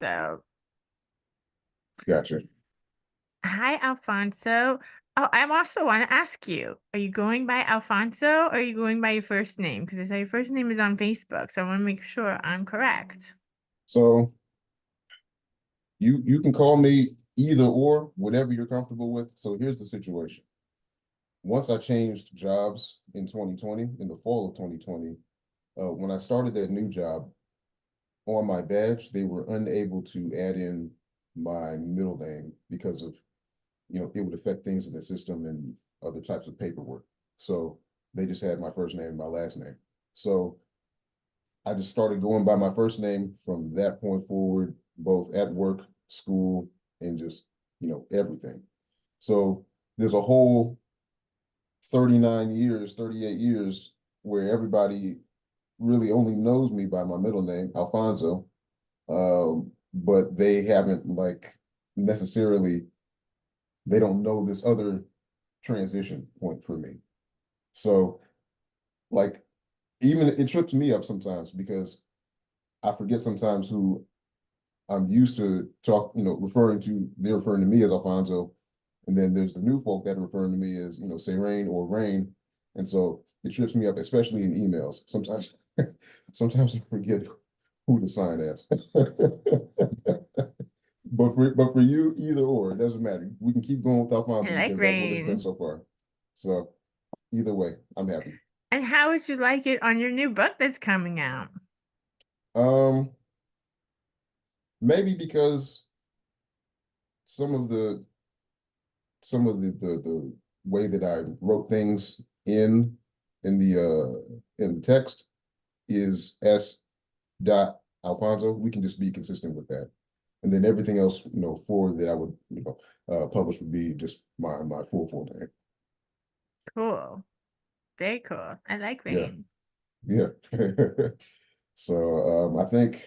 So, Gotcha. hi, Alfonso. Oh, I also want to ask you, are you going by Alfonso or are you going by your first name? Because I saw your first name is on Facebook, so I want to make sure I'm correct. So you can call me either or, whatever you're comfortable with. So here's the situation. Once I changed jobs in 2020, in the fall of 2020, when I started that new job, on my badge, they were unable to add in my middle name because of, it would affect things in the system and other types of paperwork. So they just had my first name and my last name. So I just started going by my first name from that point forward, both at work, school, and just, everything. So there's a whole 39 years, 38 years where everybody really only knows me by my middle name, Alfonso. But they haven't like necessarily, they don't know this other transition point for me. So like even it trips me up sometimes because I forget sometimes who I'm used to referring to, they're referring to me as Alfonso. And then there's the new folk that are referring to me as, Saywrane or Rain. And so it trips me up, especially in emails. Sometimes, sometimes I forget who to sign as. But for you, either or, it doesn't matter. We can keep going with I Alfonso like because that's what it's been Rain. so far. So either way, I'm happy. And how would you like it on your new book that's coming out? Um, maybe because some of the some of the way that I wrote things in the text is S. Dot Alfonso. We can just be consistent with that. And then everything else, forward that I would, publish would be just my full name. Cool. Very cool. I like Yeah, Rain. yeah. So I think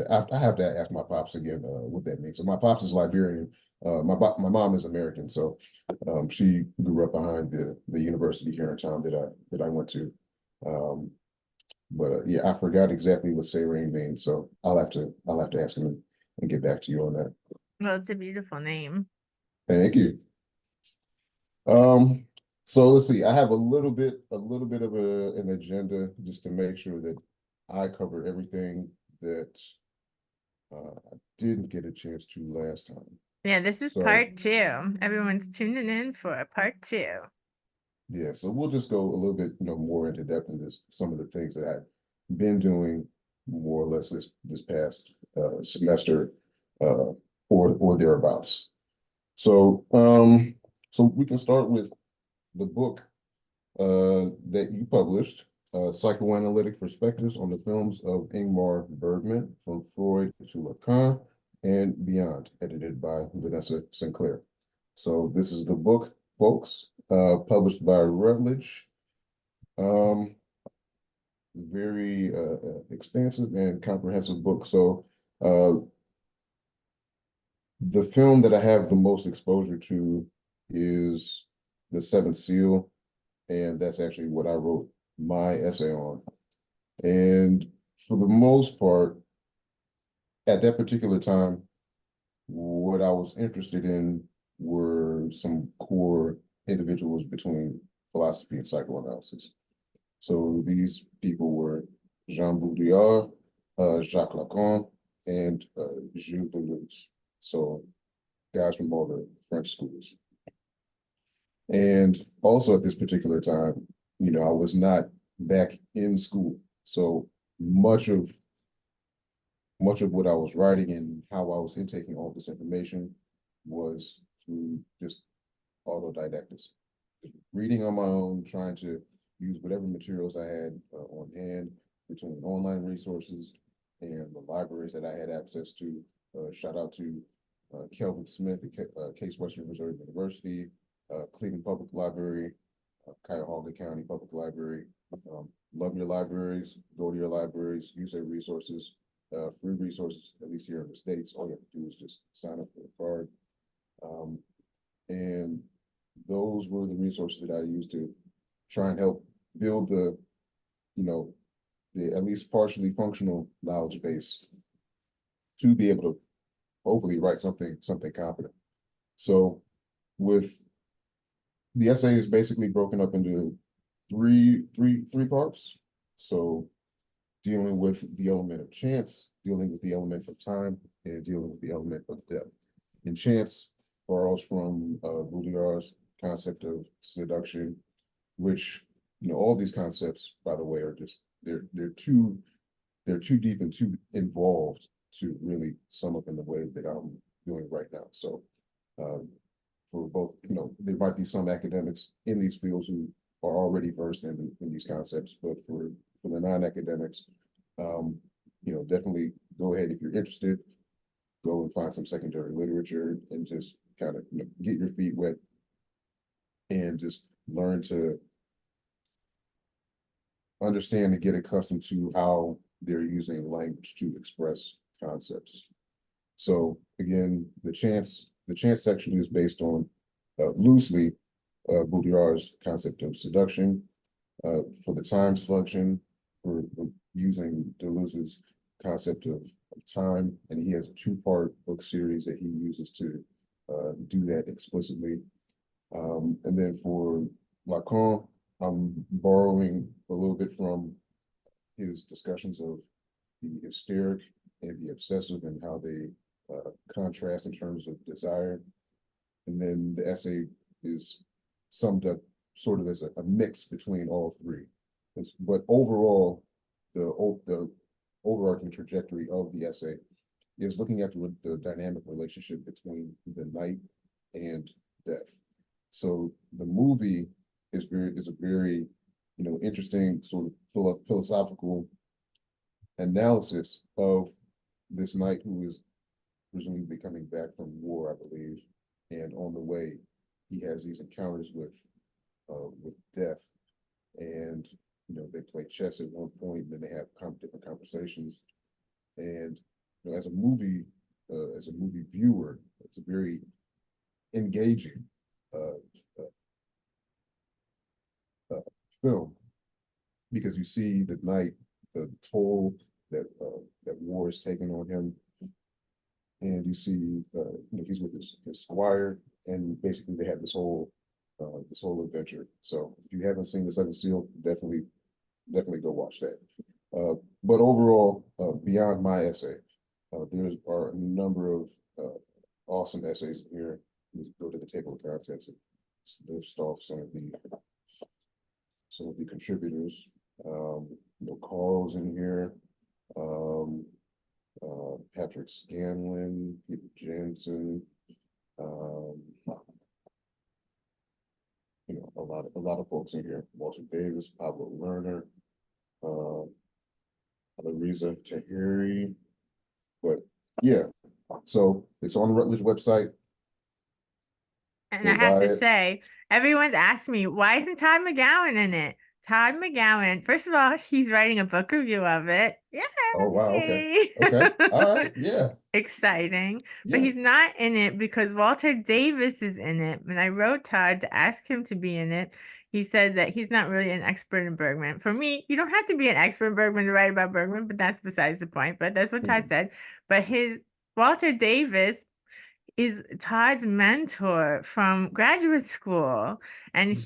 I have to ask my pops again what that means. So my pops is Liberian. My mom is American, so she grew up behind the university here in town that I went to. Um, but yeah, I forgot exactly what Sayrene means, so I'll have to ask him and get back to you on that. Well, it's a beautiful name. Thank you. Um, so let's see. I have a little bit of an agenda just to make sure that I cover everything that I didn't get a chance to last time. Yeah, this is So part two. Everyone's tuning in for a part two. yeah, so we'll just go a little bit, more into depth in some of the things that I've been doing more or less this past semester uh, or thereabouts. So so we can start with the book that you published, Psychoanalytic Perspectives on the Films of Ingmar Bergman, From Freud to Lacan and Beyond, edited by Vanessa Sinclair. So this is the book, folks, published by Routledge. Um, very expansive and comprehensive book. So uh, the film that I have the most exposure to is The Seventh Seal, and that's actually what I wrote my essay on. And for the most part, at that particular time, what I was interested in were some core individuals between philosophy and psychoanalysis. So these people were Jean Baudrillard, Jacques Lacan, and Gilles Deleuze. So guys from all the French schools. And also at this particular time, I was not back in school. So much of much of what I was writing and how I was intaking all this information was through just autodidactism, just reading on my own, trying to use whatever materials I had on hand between online resources and the libraries that I had access to. Shout out to Kelvin Smith at Case Western Reserve University, Cleveland Public Library, Cuyahoga County Public Library. Love your libraries, go to your libraries, use their resources, free resources, at least here in the States. All you have to do is just sign up for a card. Um, and those were the resources that I used to try and help build the, you know, the at least partially functional knowledge base to be able to hopefully write something competent. So with the essay is basically broken up into three parts. So dealing with the element of chance, dealing with the element of time, and dealing with the element of depth. And chance borrows from Baudrillard's concept of seduction, which, all these concepts, by the way, are just they're too deep and too involved to really sum up in the way that I'm doing right now. So um, for both, there might be some academics in these fields who are already versed in these concepts, but for the non-academics, um, definitely go ahead if you're interested, go and find some secondary literature and just kind of get your feet wet and just learn to understand and get accustomed to how they're using language to express concepts. So again, the chance section is based on loosely Baudrillard's concept of seduction. For the time selection, we're using Deleuze's concept of time, and he has a two-part book series that he uses to do that explicitly. And then for Lacan, I'm borrowing a little bit from his discussions of the hysteric and the obsessive and how they contrast in terms of desire. And then the essay is summed up sort of as a mix between all three. But overall, the overarching trajectory of the essay is looking at the dynamic relationship between the night and death. So the movie is a very interesting sort of philosophical analysis of this knight who is presumably coming back from war, I believe, and on the way he has these encounters with death, and they play chess at one point, and then they have different conversations, and as a movie viewer, it's a very engaging uh, uh, film because you see the knight, the toll that war is taking on him, and you see he's with his squire, and basically they have this whole adventure. So if you haven't seen The Seventh Seal, definitely go watch that. But overall, beyond my essay, there are a number of awesome essays in here. You go to the table of contents and list off some of the contributors. Carl's in here. Um, Patrick Scanlon, Peter Jensen, um, a lot of folks in here. Walter Davis, Pablo Lerner, Alariza Tahiri. But yeah, so it's on the Rutledge website. And I Go have buy to it. say, everyone's asked me, why isn't Todd McGowan in it? Todd McGowan, first of all, he's writing a book review of it. Oh wow, okay. Yay! Okay. All right. Yeah. Exciting. But Yeah. he's not in it because Walter Davis is in it. When I wrote Todd to ask him to be in it, he said that he's not really an expert in Bergman. For me, you don't have to be an expert in Bergman to write about Bergman, but that's besides the point. But that's what Todd Mhm. said. But his Walter Davis is Todd's mentor from graduate school. And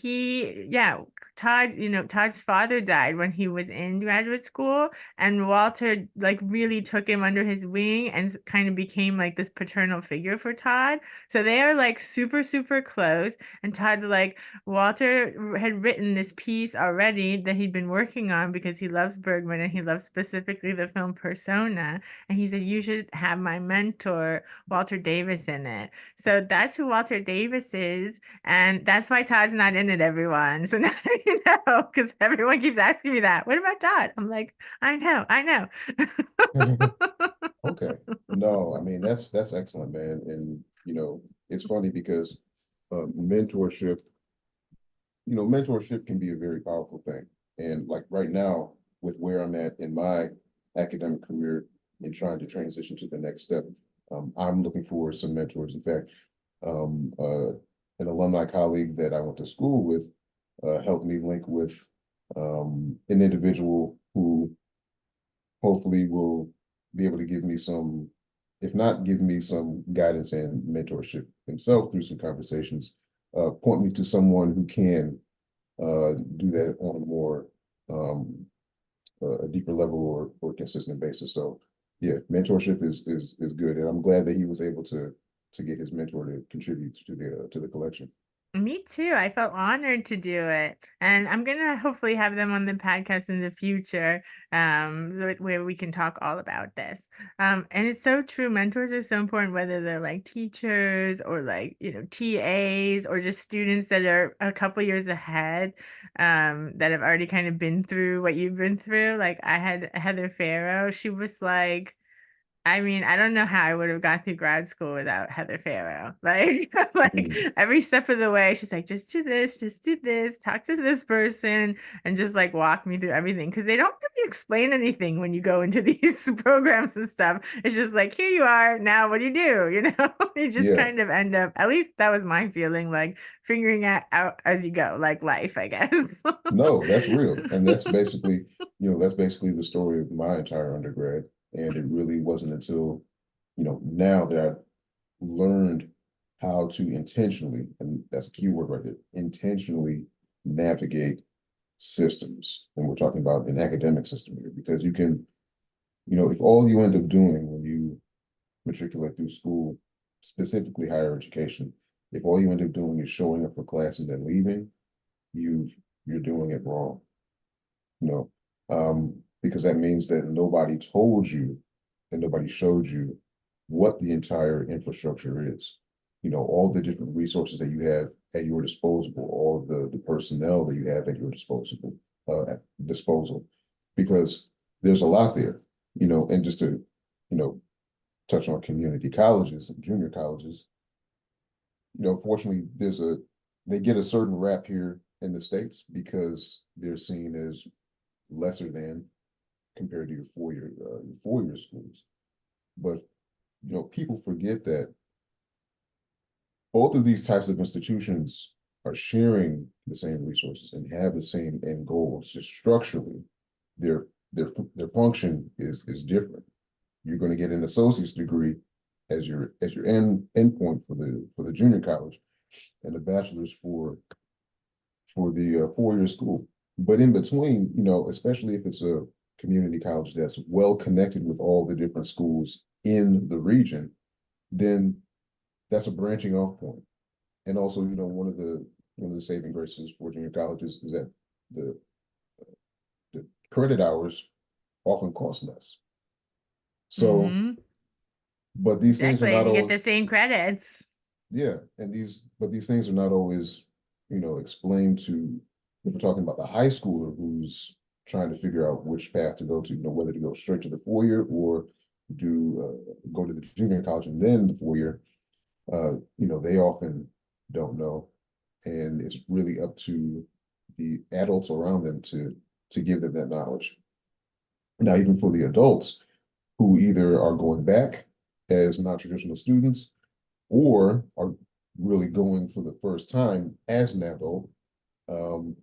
Todd, Todd's father died when he was in graduate school, and Walter like really took him under his wing and kind of became like this paternal figure for Todd. So they are like super, super close. And Todd, like, Walter had written this piece already that he'd been working on because he loves Bergman and he loves specifically the film Persona. And he said, "You should have my mentor Walter Davis in it." So that's who Walter Davis is, and that's why Todd's not in it, everyone. So now you know, because everyone keeps asking me that. What about Todd? I'm like, I know. Okay. No, I mean that's excellent, man. And it's funny because mentorship, mentorship can be a very powerful thing. And like right now, with where I'm at in my academic career and trying to transition to the next step, I'm looking for some mentors. In fact, um, uh, an alumni colleague that I went to school with helped me link with an individual who hopefully will be able to give me some if not give me some guidance and mentorship himself through some conversations, point me to someone who can do that on a more a deeper level or consistent basis. So yeah, mentorship is good, and I'm glad that he was able to get his mentor to contribute to the collection. Me too. I felt honored to do it. And I'm gonna hopefully have them on the podcast in the future, where we can talk all about this. And it's so true. Mentors are so important, whether they're like teachers or like, TAs or just students that are a couple years ahead, that have already kind of been through what you've been through. Like I had Heather Farrow. She was like, I mean, I don't know how I would have got through grad school without Heather Farrow. Like, like Mm, every step of the way, she's like, just do this, talk to this person, and just like walk me through everything. Cause they don't really explain anything when you go into these programs and stuff. It's just like, here you are. Now what do? You just yeah, kind of end up, at least that was my feeling, like figuring it out as you go, like life, I guess. no, that's real, and that's basically the story of my entire undergrad. And it really wasn't until now that I learned how to intentionally, and that's a key word right there, intentionally navigate systems. And we're talking about an academic system here, because if all you end up doing when you matriculate through school, specifically higher education, if all you end up doing is showing up for class and then leaving, you you're doing it wrong. You know, because that means that nobody told you and nobody showed you what the entire infrastructure is. All the different resources that you have at your disposal, all the personnel that you have at your disposal, because there's a lot there. And just to, you know, touch on community colleges and junior colleges, fortunately, they get a certain rap here in the States because they're seen as lesser than compared to your four-year schools. But people forget that both of these types of institutions are sharing the same resources and have the same end goals. Just structurally, their their function is different. You're going to get an associate's degree as your endpoint for the junior college, and a bachelor's for the four-year school. But in between, especially if it's a community college that's well connected with all the different schools in the region, then that's a branching off point. And also, one of the saving graces for junior colleges is that the, the credit hours often cost less. So, Hmm. but these things are Exactly. not And you get all, the same credits. yeah, but these things are not always, explained to, if we're talking about the high schooler who's trying to figure out which path to go to, whether to go straight to the four-year or go to the junior college and then the four-year. They often don't know, and it's really up to the adults around them to give them that knowledge. Now, even for the adults who either are going back as non-traditional students or are really going for the first time as an adult, um,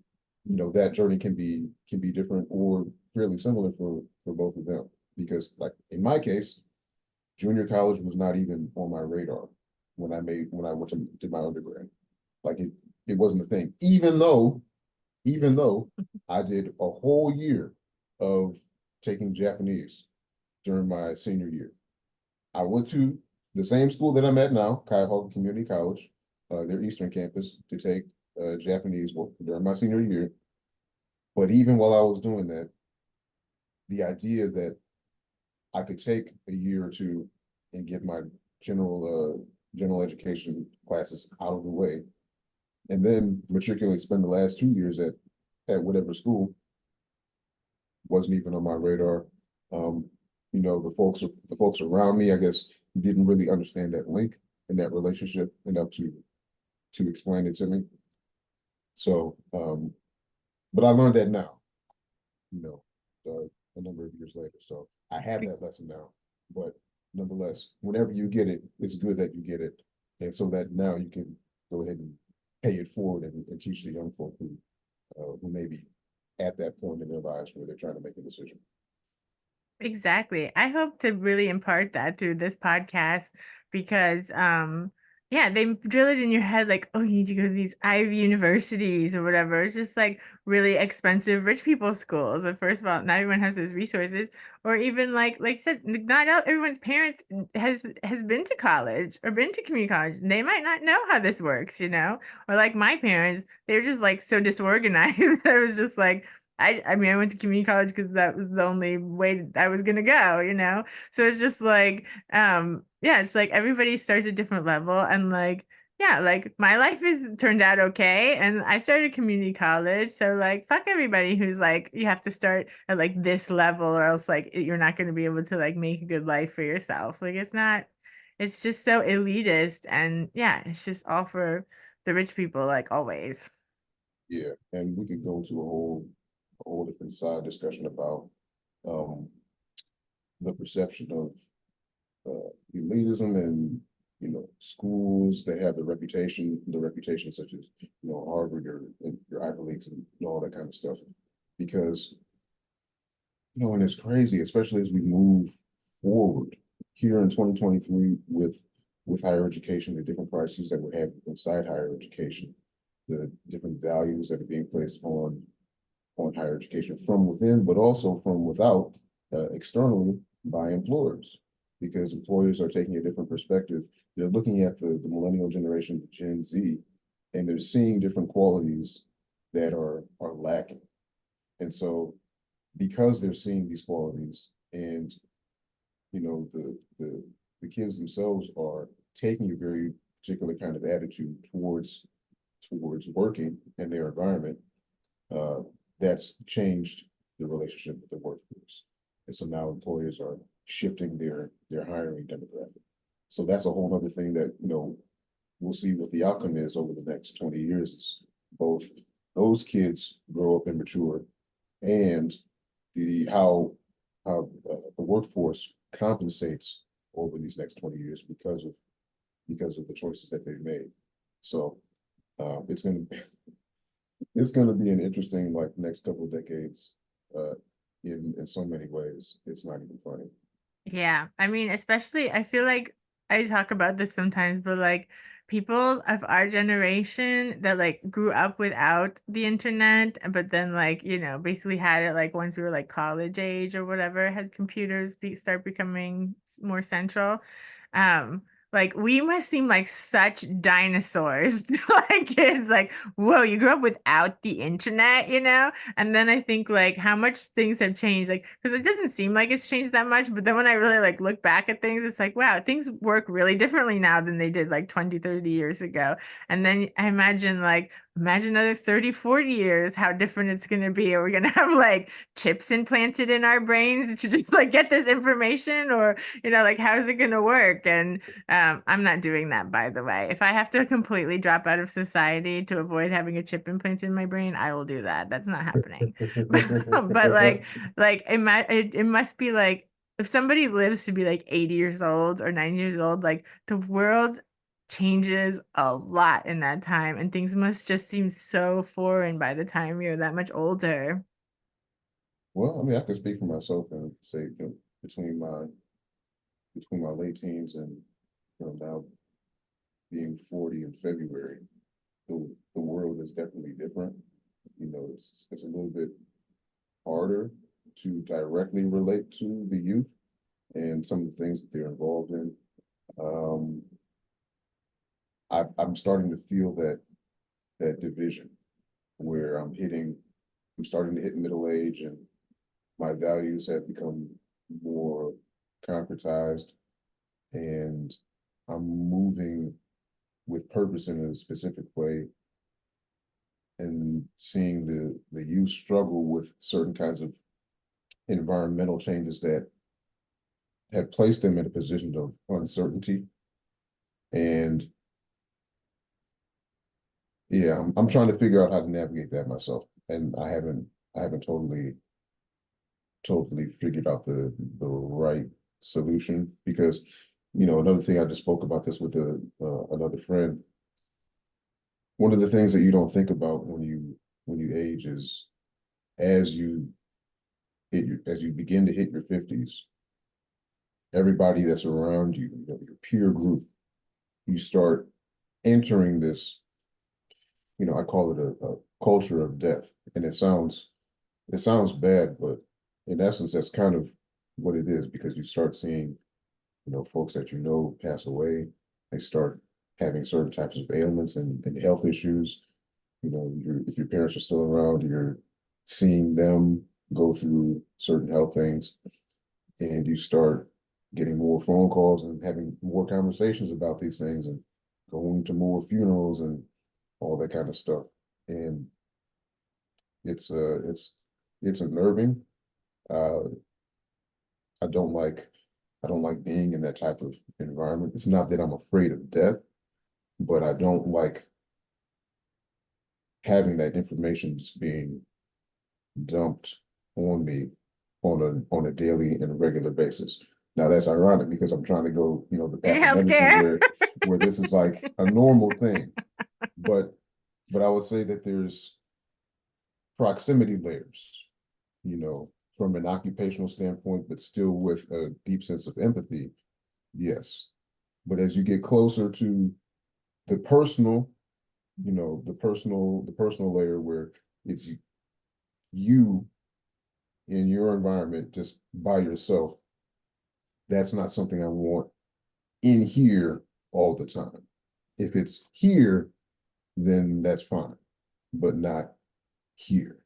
that journey can be different or fairly similar for both of them. Because, like in my case, junior college was not even on my radar when I went to did my undergrad. Like it wasn't a thing. Even though I did a whole year of taking Japanese during my senior year. I went to the same school that I'm at now, Cuyahoga Community College, their Eastern campus, to take Japanese during my senior year. But even while I was doing that, the idea that I could take a year or two and get my general education classes out of the way, and then matriculate, spend the last 2 years at whatever school, wasn't even on my radar. Um, the folks around me, I guess, didn't really understand that link and that relationship enough to explain it to me. So, but I learned that now, you know, a number of years later. So I have that lesson now. But nonetheless, whenever you get it, it's good that you get it, and so that now you can go ahead and pay it forward and teach the young folk who may be at that point in their lives where they're trying to make a decision. Exactly. I hope to really impart that through this podcast because yeah, they drill it in your head like, oh, you need to go to these Ivy universities or whatever. It's just like really expensive rich people schools. And first of all, not everyone has those resources. Or even like I said, not everyone's parents has been to college or been to community college. They might not know how this works, you know? Or like my parents, they were just like so disorganized. I was just like, I mean, I went to community college because that was the only way I was gonna go, you know? So it's just like, yeah, it's like everybody starts at different level and like, yeah, like my life is turned out okay. And I started community college. So like fuck everybody who's like, you have to start at like this level or else like you're not gonna be able to like make a good life for yourself. Like it's not, it's just so elitist and yeah, it's just all for the rich people, like always. Yeah, and we could go into a whole different side discussion about um the perception of elitism and schools that have the reputation such as Harvard or your Ivy Leagues and all that kind of stuff. Because and it's crazy, especially as we move forward here in 2023 with higher education, the different crises that we have inside higher education, the different values that are being placed on higher education from within, but also from without, externally by employers, because employers are taking a different perspective. They're looking at the millennial generation, the Gen Z, and they're seeing different qualities that are lacking. And so because they're seeing these qualities and the kids themselves are taking a very particular kind of attitude towards working in their environment, uh, that's changed the relationship with the workforce. And so now employers are shifting their hiring demographic. So that's a whole other thing that, we'll see what the outcome is over the next 20 years is both those kids grow up and mature and the the workforce compensates over these next 20 years because of the choices that they've made. So it's going to it's going to be an interesting like next couple of decades uh in so many ways. It's not even funny. Yeah, I mean, especially I feel like I talk about this sometimes, but like people of our generation that like grew up without the internet, but then like, basically had it like once we were like college age or whatever, had computers start becoming more central. Um, like we must seem like such dinosaurs to like kids, like, whoa, you grew up without the internet, you know? And then I think like how much things have changed, like because it doesn't seem like it's changed that much, but then when I really like look back at things, it's like, wow, things work really differently now than they did like 20, 30 years ago. And then I imagine like imagine another 30, 40 years how different it's going to be. Are we going to have like chips implanted in our brains to just like get this information or like how's it going to work? And I'm not doing that, by the way. If I have to completely drop out of society to avoid having a chip implanted in my brain, I will do that. That's not happening. But like it must be like if somebody lives to be like 80 years old or 90 years old, like the world changes a lot in that time and things must just seem so foreign by the time you're that much older. Well, I mean, I can speak for myself and say, between my late teens and now being 40 in February, the world is definitely different. It's a little bit harder to directly relate to the youth and some of the things that they're involved in. Um, I'm starting to feel that division where I'm starting to hit middle age and my values have become more concretized and I'm moving with purpose in a specific way and seeing the youth struggle with certain kinds of environmental changes that have placed them in a position of uncertainty. And yeah, I'm trying to figure out how to navigate that myself. And I haven't totally figured out the right solution because another thing I just spoke about this with another friend. One of the things that you don't think about when you age is as you as you begin to hit your 50s, everybody that's around you, you know, your peer group, you start entering this, you know, I call it a culture of death. And it sounds bad, but in essence, that's kind of what it is, because you start seeing, you know, folks that you know pass away. They start having certain types of ailments and health issues. You know, if your parents are still around, you're seeing them go through certain health things, and you start getting more phone calls and having more conversations about these things and going to more funerals and all that kind of stuff. And it's it's unnerving. Uh, I don't like I don't like being in that type of environment. It's not that I'm afraid of death, but I don't like having that information just being dumped on me on a daily and a regular basis. Now that's ironic because I'm trying to go, you know, the In path of medicine healthcare. where this is like a normal thing. But I would say that there's proximity layers, you know, from an occupational standpoint, but still with a deep sense of empathy, yes. But as you get closer to the personal, you know, the personal layer where it's you in your environment just by yourself, that's not something I want in here all the time. If it's here, then that's fine, but not here.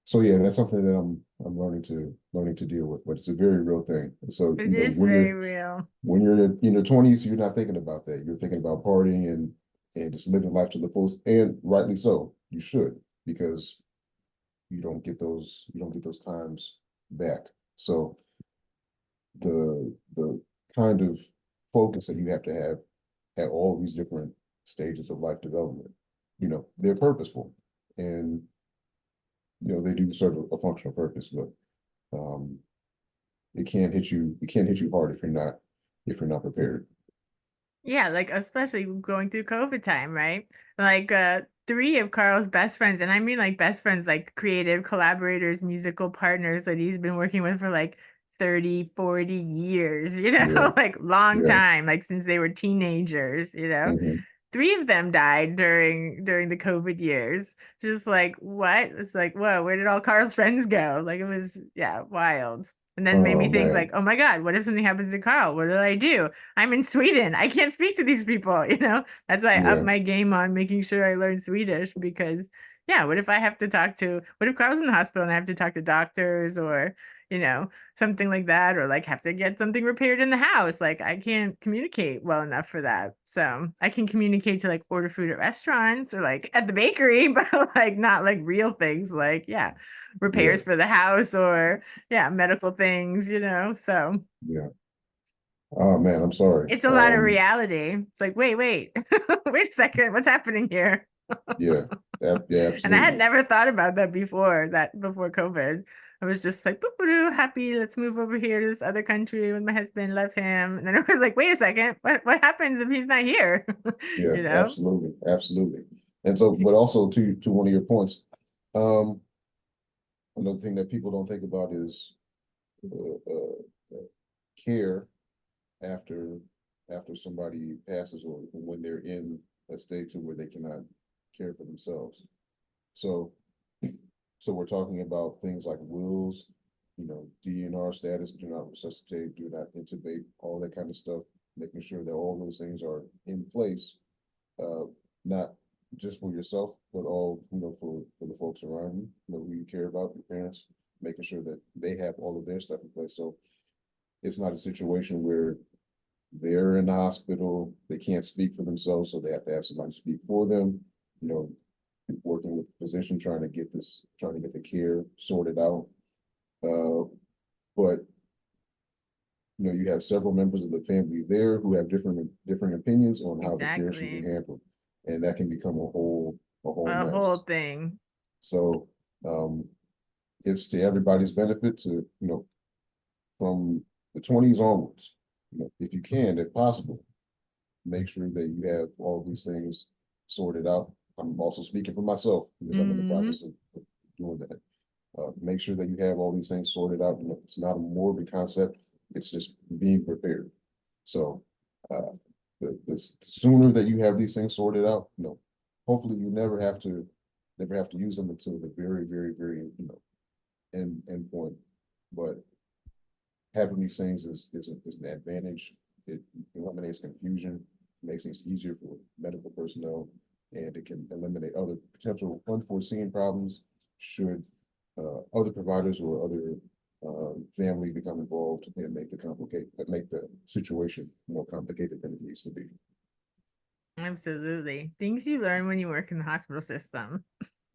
So yeah, that's something that I'm learning to deal with, but it's a very real thing. And so, It you know, is very real. when you're in your 20s, you're not thinking about that. You're thinking about partying and just living life to the fullest, and rightly so. You should, because you don't get those times back. So the kind of focus that you have to have at all these different stages of life development, you know, they're purposeful, and you know they do serve a functional purpose, but um it can't hit you hard if you're not prepared. Yeah, like, especially going through COVID time, right? Like, 3 of Carl's best friends, and I mean, like, best friends, like, creative collaborators, musical partners that he's been working with for, like, 30, 40 years, you Yeah, know, like, long yeah. time, like, since they were teenagers, you know? Hmm. 3 of them died during the COVID years. Just like, what? It's like, whoa, where did all Carl's friends go? Like, it was, yeah, wild. And then made Oh me think like, man. oh my God, what if something happens to Carl? What do I do? I'm in Sweden. I can't speak to these people, you know? That's why I upped Yeah, my game on making sure I learn Swedish because yeah, what if I have to talk to what if Carl's in the hospital and I have to talk to doctors or, you know, something like that, or like have to get something repaired in the house. Like I can't communicate well enough for that. So I can communicate to like order food at restaurants or like at the bakery, but like not like real things like, yeah, yeah, repairs for the house or yeah, medical things, you know. So yeah. Oh man, I'm sorry. it's a lot of reality. It's like, wait, wait a second, what's happening here? Yeah, yeah, And I had absolutely. never thought about that before COVID. I was just like, boop happy, let's move over here to this other country with my husband, love him. And then I was like, wait a second, what happens if he's not here? Yeah, You know? absolutely, absolutely. And so, but also to one of your points, um, another thing that people don't think about is care after somebody passes or when they're in a state to where they cannot care for themselves. So we're talking about things like wills, you know, DNR status, do not resuscitate, do not intubate, all that kind of stuff, making sure that all those things are in place, not just for yourself, but all, you know, for the folks around you, you know, who you care about, your parents, making sure that they have all of their stuff in place. So it's not a situation where they're in the hospital, they can't speak for themselves, so they have to have somebody speak for them, you know, working with the physician, trying to get the care sorted out. Uh, but you know, you have several members of the family there who have different opinions on how the care should be Exactly. handled, and that can become a whole A whole mess. thing. So um, it's to everybody's benefit to, you know, from the 20s onwards, you know, if you can, if possible, make sure that you have all these things sorted out. I'm also speaking for myself because I'm in the Hmm. process of doing that. Make sure that you have all these things sorted out. And it's not a morbid concept. It's just being prepared. So the sooner that you have these things sorted out, hopefully you never have to use them until the very, very, very, end point. But having these things is an advantage. It eliminates confusion, makes things easier for medical personnel, and it can eliminate other potential unforeseen problems should other providers or other family become involved and make the situation more complicated than it needs to be. Absolutely. Things you learn when you work in the hospital system.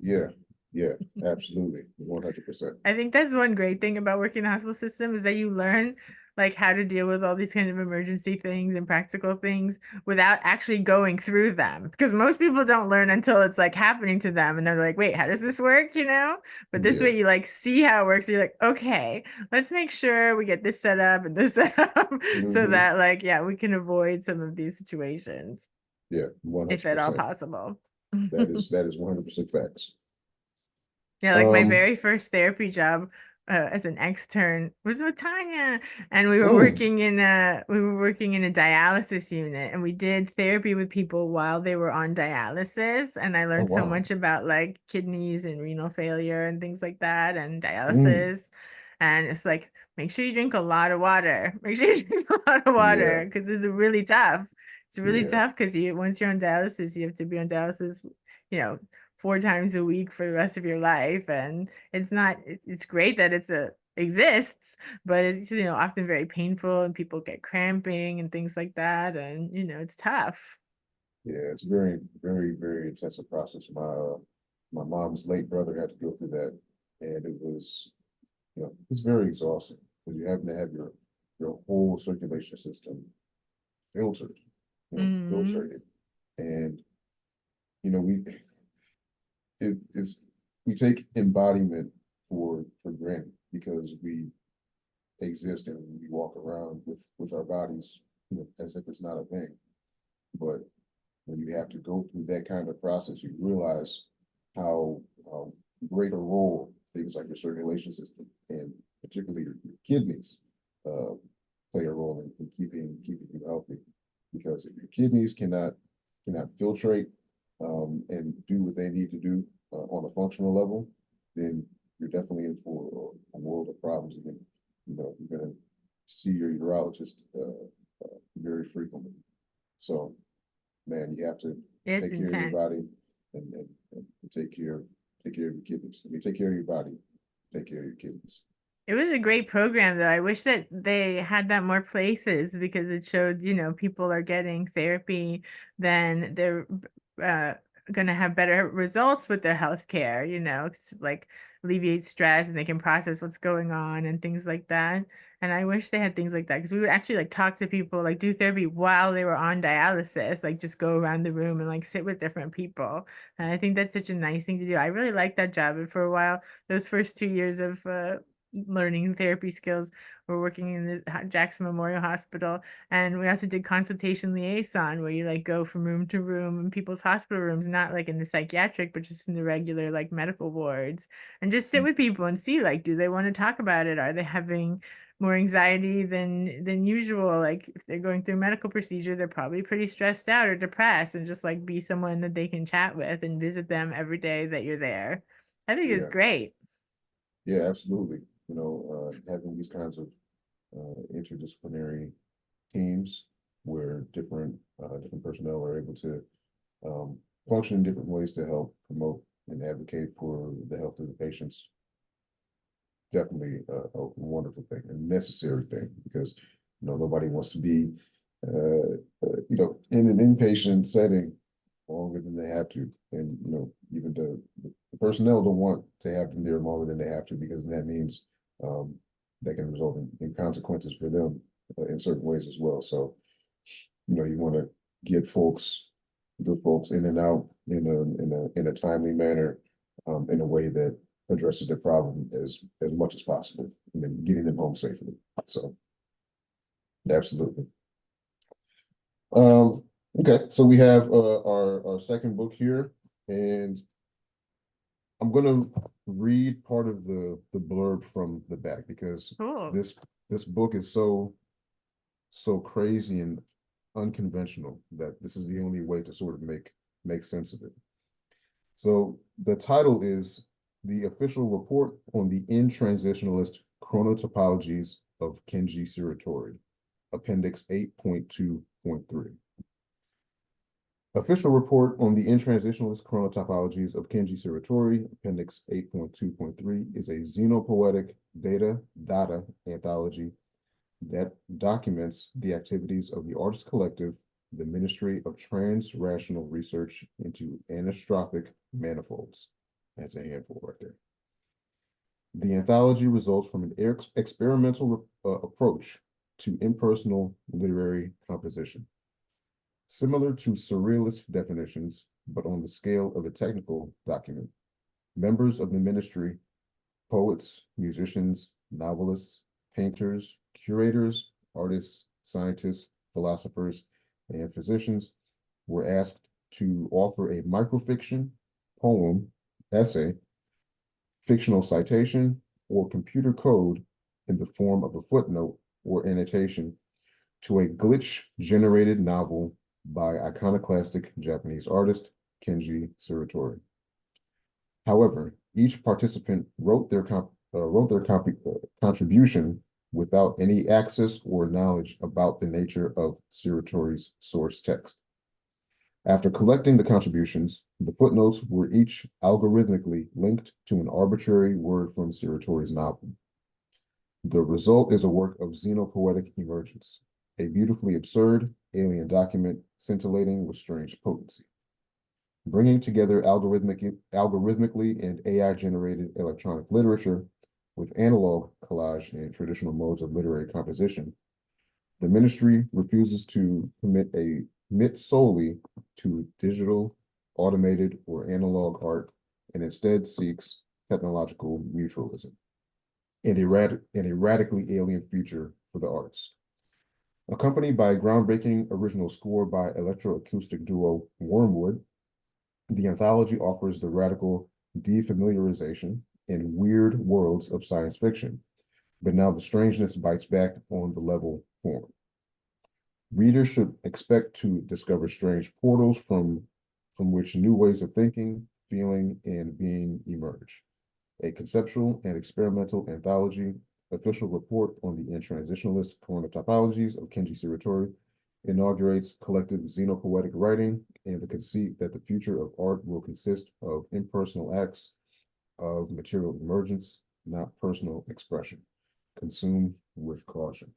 Yeah, yeah, absolutely, 100%. I think that's one great thing about working in the hospital system is that you learn like how to deal with all these kind of emergency things and practical things without actually going through them. Because most people don't learn until it's like happening to them and they're like, wait, how does this work? But this Yeah, way you like see how it works. You're like, okay, let's make sure we get this set up and this set up so hmm, that like, yeah, we can avoid some of these situations yeah, if at all 100%. possible. That is 100% facts. Yeah, like my Um, very first therapy job as an extern was with Tanya, and mm, we were working in a dialysis unit, and we did therapy with people while they were on dialysis, and I oh learned so wow. much about like kidneys and renal failure and things like that, and Mm, dialysis. And it's like, make sure you drink a lot of water. Make sure you drink a lot of yeah, water because it's really tough. It's really yeah, tough because you once you're on dialysis, you have to be on dialysis, you know, 4 times a week for the rest of your life. And it's not, it's great that exists, but it's, often very painful and people get cramping and things like that. And, it's tough. yeah. It's a very, very, very intensive process. My mom's late brother had to go through that, and it's very exhausting because you happen to have your whole circulation system filtered, Hmm. filtrated, and you know we it's we take embodiment for granted because we exist and we walk around with our bodies, as if it's not a thing. But when you have to go through that kind of process, you realize how great a role things like your circulation system and particularly your kidneys uh, play a role in keeping you healthy. Because if your kidneys cannot filtrate and do what they need to do on a functional level, then you're definitely in for a world of problems. You're going to see your urologist very frequently. So, man, you have to It's take care of your intense. body and take care of your kidneys. I mean, take care of your body, take care of your kidneys. It was a great program, though. I wish that they had that more places because it showed, people are getting therapy, then they're uh, going to have better results with their healthcare, like alleviate stress and they can process what's going on and things like that. And I wish they had things like that because we would actually like talk to people, like do therapy while they were on dialysis, like just go around the room and like sit with different people. And I think that's such a nice thing to do. I really liked that job. And for a while, those first 2 years of learning therapy skills. We're working in the Jackson Memorial Hospital, and we also did consultation liaison, where you like go from room to room in people's hospital rooms, not like in the psychiatric, but just in the regular like medical wards, and just sit with people and see like, do they want to talk about it? Are they having more anxiety than usual? Like if they're going through a medical procedure, they're probably pretty stressed out or depressed, and just like be someone that they can chat with and visit them every day that you're there. I think it's Yeah, great. yeah, absolutely. Having these kinds of interdisciplinary teams where different personnel are able to um, function in different ways to help promote and advocate for the health of the patients. Definitely a wonderful thing, a necessary thing, because nobody wants to be in an inpatient setting longer than they have to, and even the personnel don't want to have them there longer than they have to because that means um, that can result in consequences for them in certain ways as well. So you want to get good folks in and out in a timely manner, in a way that addresses their problem as much as possible, and then getting them home safely. So absolutely. Um, okay, so we have our second book here, and I'm gonna read part of the blurb from the back because Cool. this book is so crazy and unconventional that this is the only way to sort of make sense of it. So the title is The Official Report on the Intransitionalist Chronotopologies of Kenji Suratori, Appendix 8.2.3. Official report on the intransitionalist chronotopologies of Kenji Suratori, Appendix 8.2.3, is a xenopoetic data anthology that documents the activities of the Artist Collective, the Ministry of Trans-Rational Research into Anastrophic Manifolds. That's a handful right there. The anthology results from an experimental approach to impersonal literary composition. Similar to surrealist definitions, but on the scale of a technical document, members of the ministry, poets, musicians, novelists, painters, curators, artists, scientists, philosophers, and physicians were asked to offer a microfiction, poem, essay, fictional citation, or computer code in the form of a footnote or annotation to a glitch-generated novel by iconoclastic Japanese artist Kenji Suratori. However, each participant wrote their contribution without any access or knowledge about the nature of Suratori's source text. After collecting the contributions, the footnotes were each algorithmically linked to an arbitrary word from Suratori's novel. The result is a work of xenopoetic emergence, a beautifully absurd alien document scintillating with strange potency. Bringing together algorithmically and AI-generated electronic literature with analog collage and traditional modes of literary composition, the ministry refuses to commit solely to digital, automated, or analog art, and instead seeks technological mutualism and a radically alien future for the arts. Accompanied by a groundbreaking original score by electroacoustic duo Wormwood, the anthology offers the radical defamiliarization in weird worlds of science fiction, but now the strangeness bites back on the level form. Readers should expect to discover strange portals from which new ways of thinking, feeling, and being emerge. A conceptual and experimental anthology, official report on the intransitionalist chronotopologies of Kenji Suratori, inaugurates collective xenopoetic writing and the conceit that the future of art will consist of impersonal acts of material emergence, not personal expression. Consume with caution.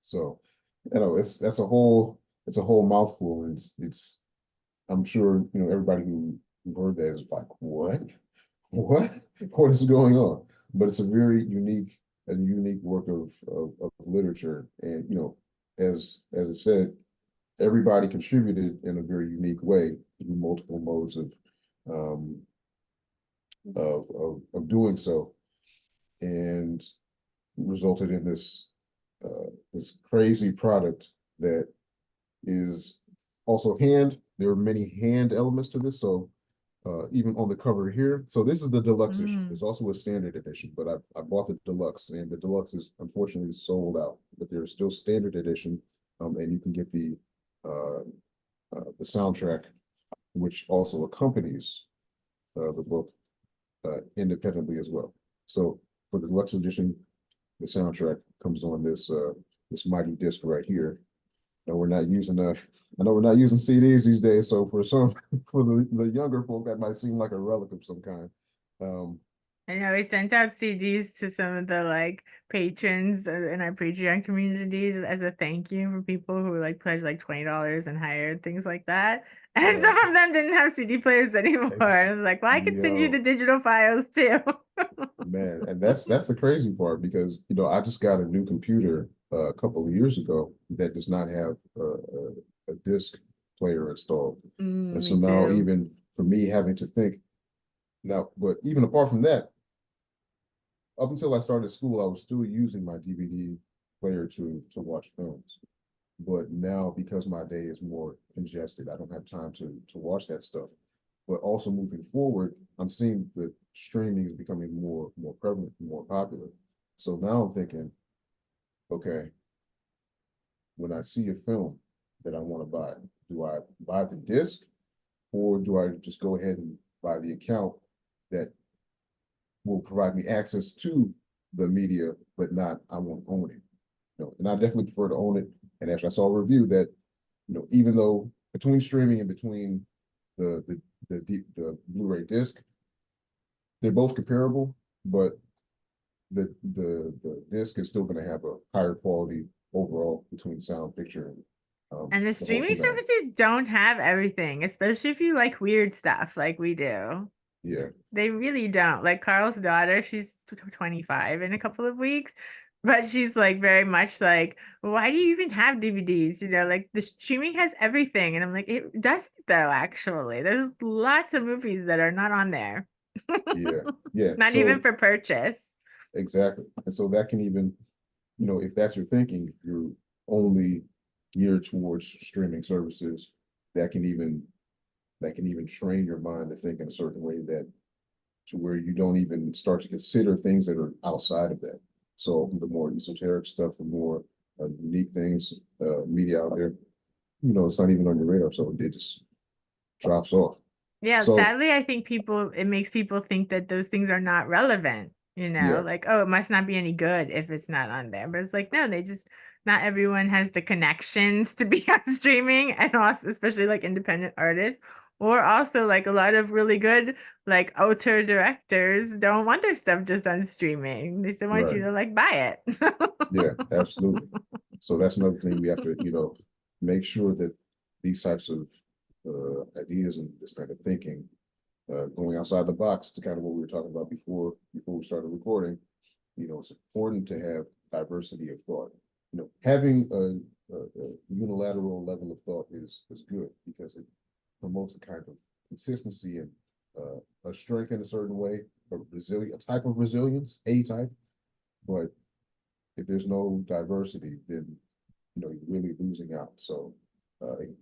So, that's a whole mouthful, and it's I'm sure everybody who heard that is like, what is going on? But it's a very unique work of literature, and as it said, everybody contributed in a very unique way through multiple modes um, of doing so, and resulted in this crazy product that is also there are many hand elements to this. So even on the cover here. So this is the deluxe issue. There's also a standard edition, but I bought the deluxe, and the deluxe is unfortunately sold out. But there's still standard edition, and you can get the soundtrack, which also accompanies the book independently as well. So for the deluxe edition, the soundtrack comes on this mighty disc right here. And I know we're not using CDs these days, so for the younger folk, that might seem like a relic of some kind. I know we sent out CDs to some of the patrons in our Patreon community as a thank you for people who pledged $20 and higher, things like that. And some of them didn't have CD players anymore. I was like, well, I could send you the digital files too. Man, and that's the crazy part, because I just got a new computer a couple of years ago that does not have a disc player installed. And so now, even for me having to think now, but even apart from that, up until I started school, I was still using my DVD player to watch films. But now, because my day is more congested, I don't have time to watch that stuff. but also moving forward, I'm seeing that streaming is becoming more prevalent, more popular. So now I'm thinking, okay, when I see a film that I want to buy, do I buy the disc or do I just go ahead and buy the account that will provide me access to the media, but not I won't own it. And I definitely prefer to own it. And actually, I saw a review that even though between streaming and between the Blu-ray disc, they're both comparable, but the disc is still going to have a higher quality overall between sound, picture, and And the the whole streaming shebang. services don't have everything, especially if you like weird stuff like we do. Yeah, They really don't. Like Carl's daughter, she's 25 in a couple of weeks, but she's like very much like, why do you even have DVDs? Like the streaming has everything. And I'm like, it doesn't though, actually. There's lots of movies that are not on there. yeah, yeah. Not even So for purchase. exactly, and so that can even, if that's your thinking, if you're only geared towards streaming services, that can even train your mind to think in a certain way that to where you don't even start to consider things that are outside of that. So the more esoteric stuff, the more unique things, media out there, it's not even on your radar. So it just drops off. Yeah, So sadly, I think it makes people think that those things are not relevant, yeah, like, oh, it must not be any good if it's not on there. But it's like, no, not everyone has the connections to be on streaming, and also, especially like independent artists, or also like a lot of really good, like auteur directors don't want their stuff just on streaming. They still want you right. to like buy it. Yeah, absolutely. So that's another thing we have to, make sure that these types of ideas and this kind of thinking, going outside the box to kind of what we were talking about before we started recording, it's important to have diversity of thought. Having a unilateral level of thought is good because it promotes a kind of consistency and a strength in a certain way, a type of resilience, a type. But if there's no diversity, then you're really losing out. So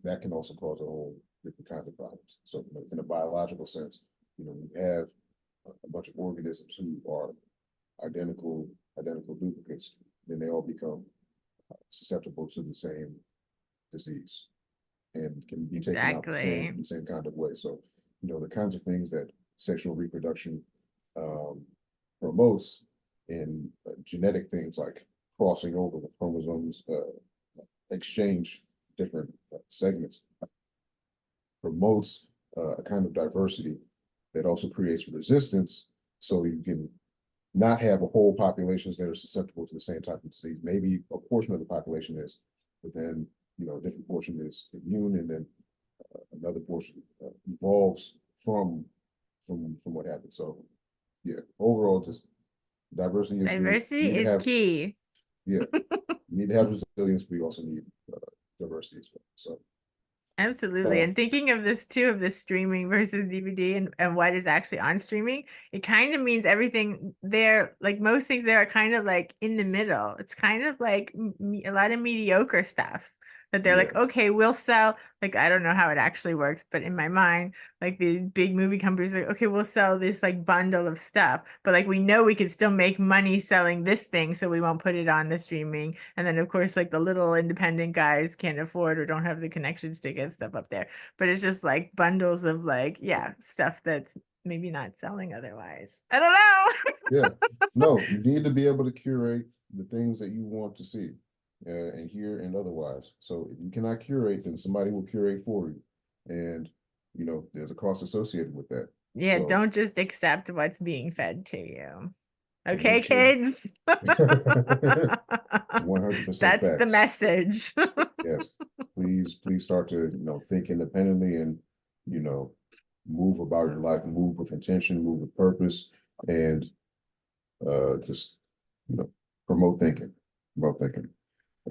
that can also cause a whole different kind of problems. So in a biological sense, you have a bunch of organisms who are identical duplicates, then they all become susceptible to the same disease and can be taken out Exactly. the same kind of way. So, the kinds of things that sexual reproduction um, promotes in genetic things like crossing over the chromosomes, exchange different segments, promotes a kind of diversity that also creates resistance. So you can not have a whole populations that are susceptible to the same type of disease. Maybe a portion of the population is, but then a different portion is immune, and then another portion evolves from what happened. So yeah, overall, just diversity is good. You Diversity need to is have key. yeah, you need to have resilience, but you also need diversity as well. So Absolutely. uh, And thinking of this too, of this streaming versus DVD, and what is actually on streaming, it kind of means everything there, like most things there are kind of like in the middle. It's kind of like a lot of mediocre stuff that they're yeah, like, okay, we'll sell, like, I don't know how it actually works, but in my mind, like the big movie companies are like, okay, we'll sell this like bundle of stuff, but like we know we could still make money selling this thing, so we won't put it on the streaming. And then of course, like the little independent guys can't afford or don't have the connections to get stuff up there. But it's just like bundles of like, yeah, stuff that's maybe not selling otherwise. I don't know. yeah. No, you need to be able to curate the things that you want to see and hear and otherwise. So if you cannot curate, then somebody will curate for you, and there's a cost associated with that. Yeah, So don't just accept what's being fed to you. so make Okay, sure kids? 100% That's the facts. message. Yes, please start to think independently and you know move about your life, move with intention, move with purpose, and just you know promote thinking, promote thinking,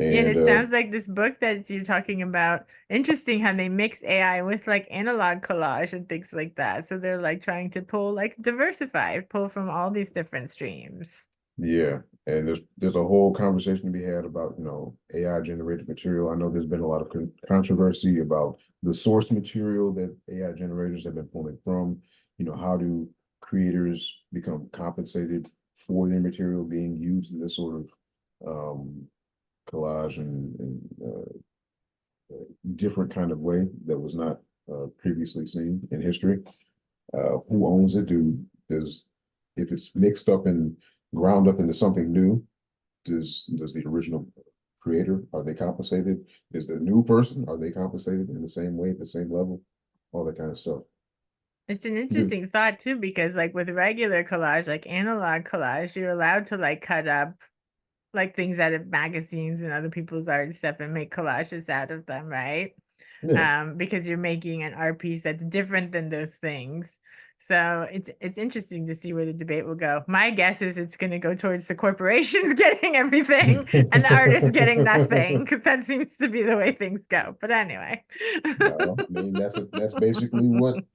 Yeah, and and it sounds like this book that you're talking about, interesting how they mix AI with like analog collage and things like that. So they're like trying to pull, like diversify, pull from all these different streams. yeah, And there's a whole conversation to be had about, AI generated material. I know there's been a lot of controversy about the source material that AI generators have been pulling from. How do creators become compensated for their material being used in this sort of collage and different kind of way that was not previously seen in history. Who owns it? Does if it's mixed up and ground up into something new, does the original creator, are they compensated? Is the new person, are they compensated in the same way, at the same level? All that kind of stuff. It's an Because interesting thought too, because like with regular collage, like analog collage, you're allowed to like cut up like things out of magazines and other people's art and stuff and make collages out of them, right? yeah. Because you're making an art piece that's different than those things. So it's interesting to see where the debate will go. My guess is it's going to go towards the corporations getting everything and the artists getting nothing, because that seems to be the way things go. But anyway. No, I mean that's basically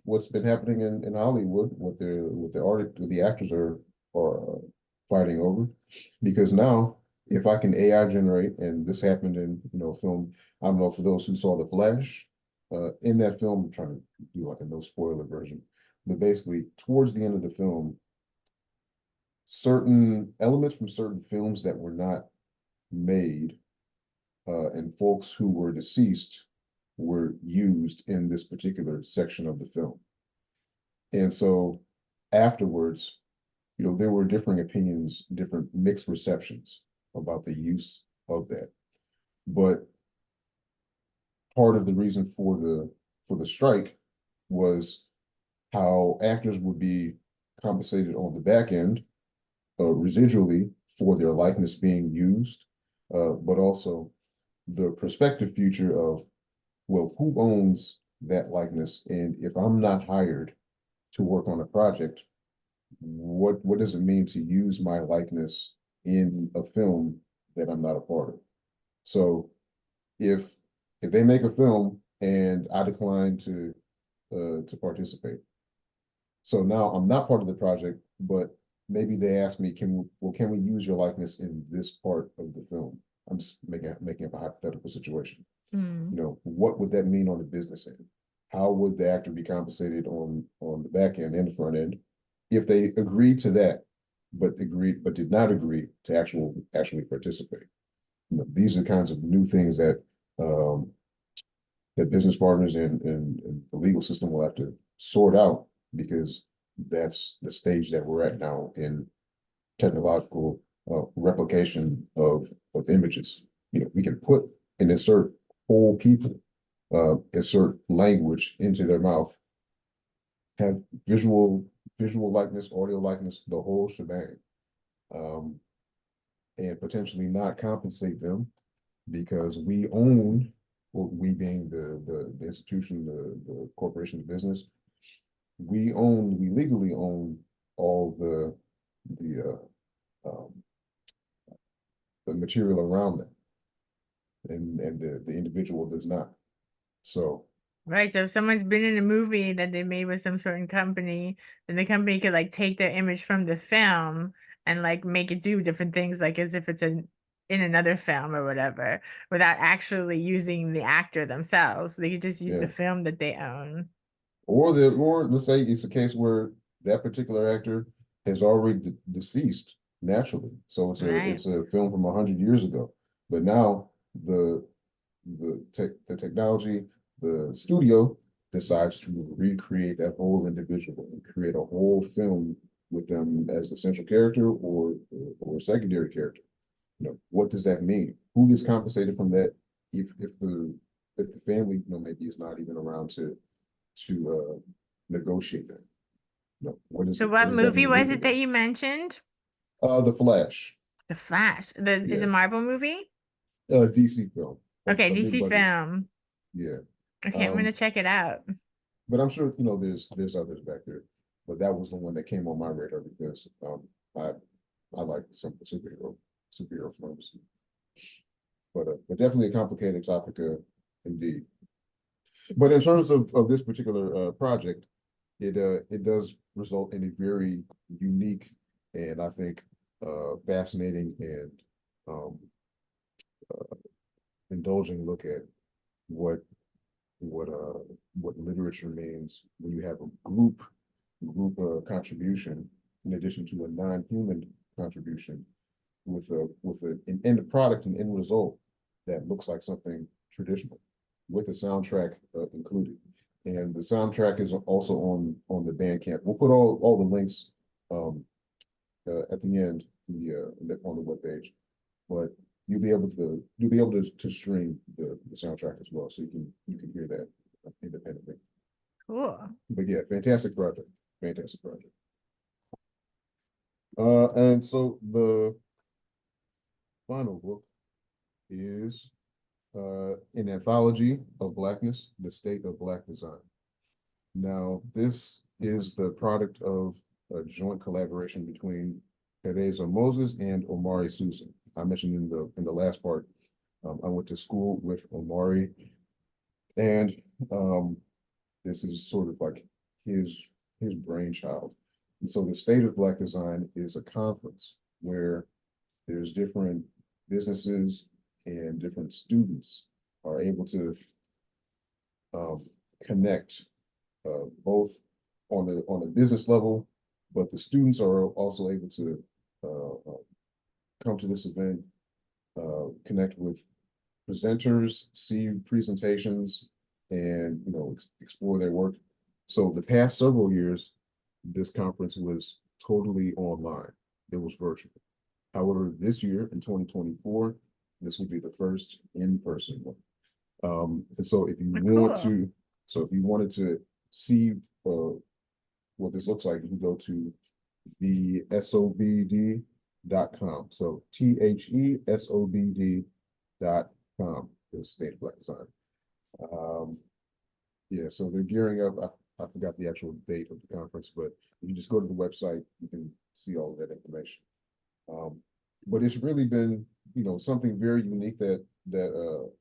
what's been happening in Hollywood. What the actors are fighting over, because now if I can AI generate, and this happened in film. I don't know, for those who saw The Flash, in that film, I'm trying to do like a no spoiler version, but basically towards the end of the film, certain elements from certain films that were not made, and folks who were deceased were used in this particular section of the film. And so afterwards, there were differing opinions, different mixed receptions about the use of that. But part of the reason for the strike was how actors would be compensated on the back end, residually for their likeness being used, but also the prospective future of, well, who owns that likeness? And if I'm not hired to work on a project, what does it mean to use my likeness in a film that I'm not a part of? So if if they make a film and I decline to participate, so now I'm not part of the project, but maybe they ask me, can we use your likeness in this part of the film? I'm just making up a hypothetical situation. Mm. What would that mean on the business end? How would the actor be compensated on the back end and the front end if they agreed to that, but did not agree to actually participate? These are the kinds of new things um, that business partners and the legal system will have to sort out, because that's the stage that we're at now in technological replication of images. We can put and insert whole people, insert language into their mouth, have visual likeness, audio likeness, the whole shebang, um, and potentially not compensate them because we own, well, we being the institution, the corporation, the business, we legally own all um, the material around them, and the individual does not. So Right. So if someone's been in a movie that they made with some certain company, then the company could like take their image from the film and like make it do different things, like as if it's in another film or whatever, without actually using the actor themselves. They could just use yeah, the film that they own. or let's say it's a case where that particular actor has already deceased naturally, so Right. it's a film from 100 years ago, but now the technology, the studio decides to recreate that whole individual and create a whole film with them as the central character or a secondary character. What does that mean? Who gets compensated from that if the family, maybe is not even around to negotiate that? What is So it? what What does that movie mean was it that legally? you mentioned? The Flash, The Flash. The is yeah, a Marvel movie? DC film, Okay, a big DC budget, film. yeah. Okay, I'm Um, gonna check it out. but I'm sure there's others back there. But that was the one that came on my radar because I I like some of the superhero films. But definitely a complicated topic, indeed. But in terms of this particular project, it does result in a very unique and I think fascinating and um, indulging look at what what uh what literature means when you have a group contribution in addition to a non-human contribution with an end product, an end result that looks like something traditional with a soundtrack included. And the soundtrack is also on the Bandcamp. We'll put all the links um, at the end on the webpage, but you'll be able to stream the soundtrack as well, so you can hear that independently. Cool. But yeah, fantastic project. And so the final book is an anthology of Blackness, the state of Black design. Now, this is the product of a joint collaboration between Teresa Moses and Omari Susan. I mentioned in the last part, I went to school with Omari, and this is sort of like his brainchild. And so the State of Black Design is a conference where there's different businesses and different students are able to connect both on the business level, but the students are also able to come to this event, connect with presenters, see presentations, and explore their work. So the past several years, this conference was totally online. It was virtual. However, this year in 2024, this will be the first in-person one. And so if you want Cool. to, so if you wanted to see what this looks like, you can go to the SOBD.com. So THESOBD.com, the State of Black Design. Yeah, so they're gearing up. I forgot the actual date of the conference, but if you just go to the website, you can see all of that information. But it's really been, something very unique that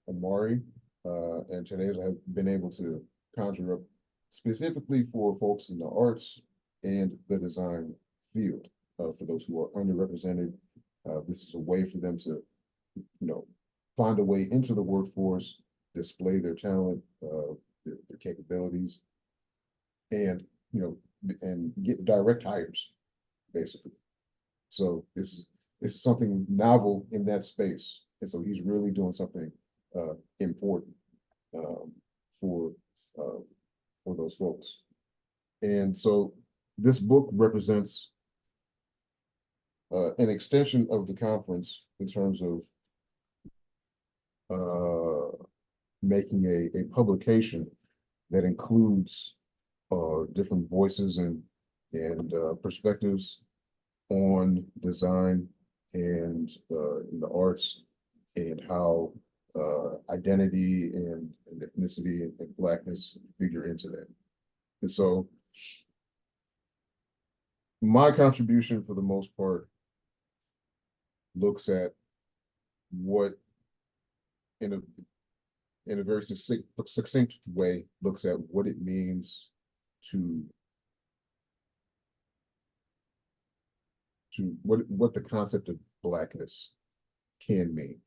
Omari and Teresa have been able to conjure up specifically for folks in the arts and the design field. For those who are underrepresented, this is a way for them to, find a way into the workforce, display their talent, their capabilities, and and get direct hires, basically. So this is something novel in that space, and so he's really doing something important for those folks. And so this book represents an extension of the conference in terms of making a publication that includes different voices and perspectives on design and in the arts, and how identity and ethnicity and Blackness figure into that. And so my contribution for the most part looks at what in a very succinct way looks at what it means to what the concept of Blackness can mean.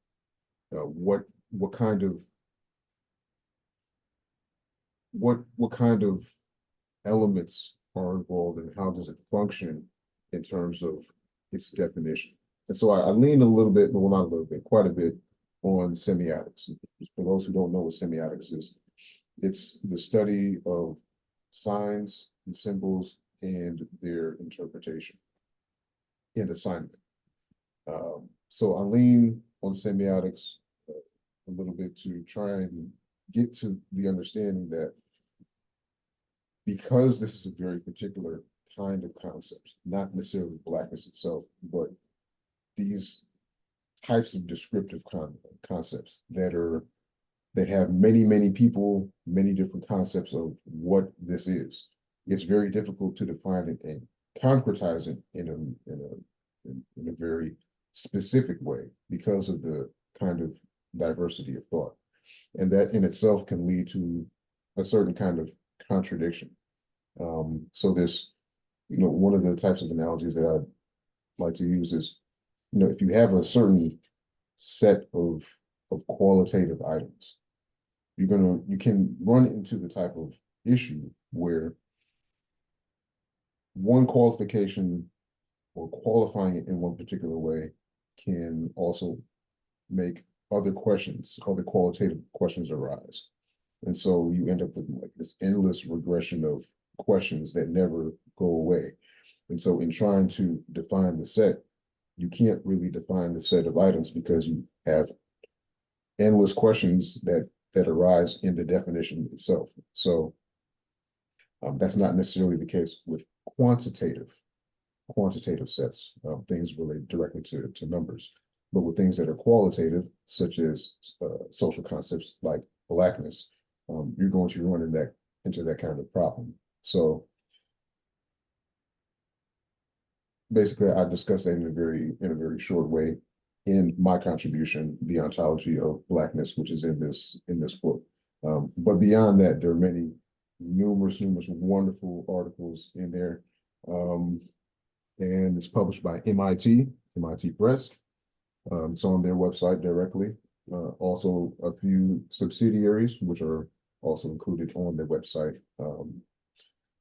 What kind of elements are involved, and how does it function in terms of its definition? And so I lean a little bit, well, not a little bit, quite a bit on semiotics. For those who don't know what semiotics is, it's the study of signs and symbols and their interpretation and assignment. So I lean on semiotics a little bit to try and get to the understanding that because this is a very particular kind of concept, not necessarily Blackness itself, but these types of descriptive concepts that have many people, many different concepts of what this is. It's very difficult to define it and concretize it in a very specific way because of the kind of diversity of thought. And that in itself can lead to a certain kind of contradiction. So there's, one of the types of analogies that I like to use is, if you have a certain set of qualitative items, you can run into the type of issue where one qualification or qualifying it in one particular way can also make other qualitative questions arise. And so you end up with like this endless regression of questions that never go away. And so in trying to define the set, you can't really define the set of items because you have endless questions that arise in the definition itself. So that's not necessarily the case with quantitative sets, things related directly to numbers. But with things that are qualitative, such as social concepts like Blackness, you're going to run into that kind of problem. So basically, I discussed that in a very short way in my contribution, The Ontology of Blackness, which is in this book. But beyond that, there are numerous wonderful articles in there. And it's published by MIT Press. It's on their website directly. Also, a few subsidiaries, which are also included on their website.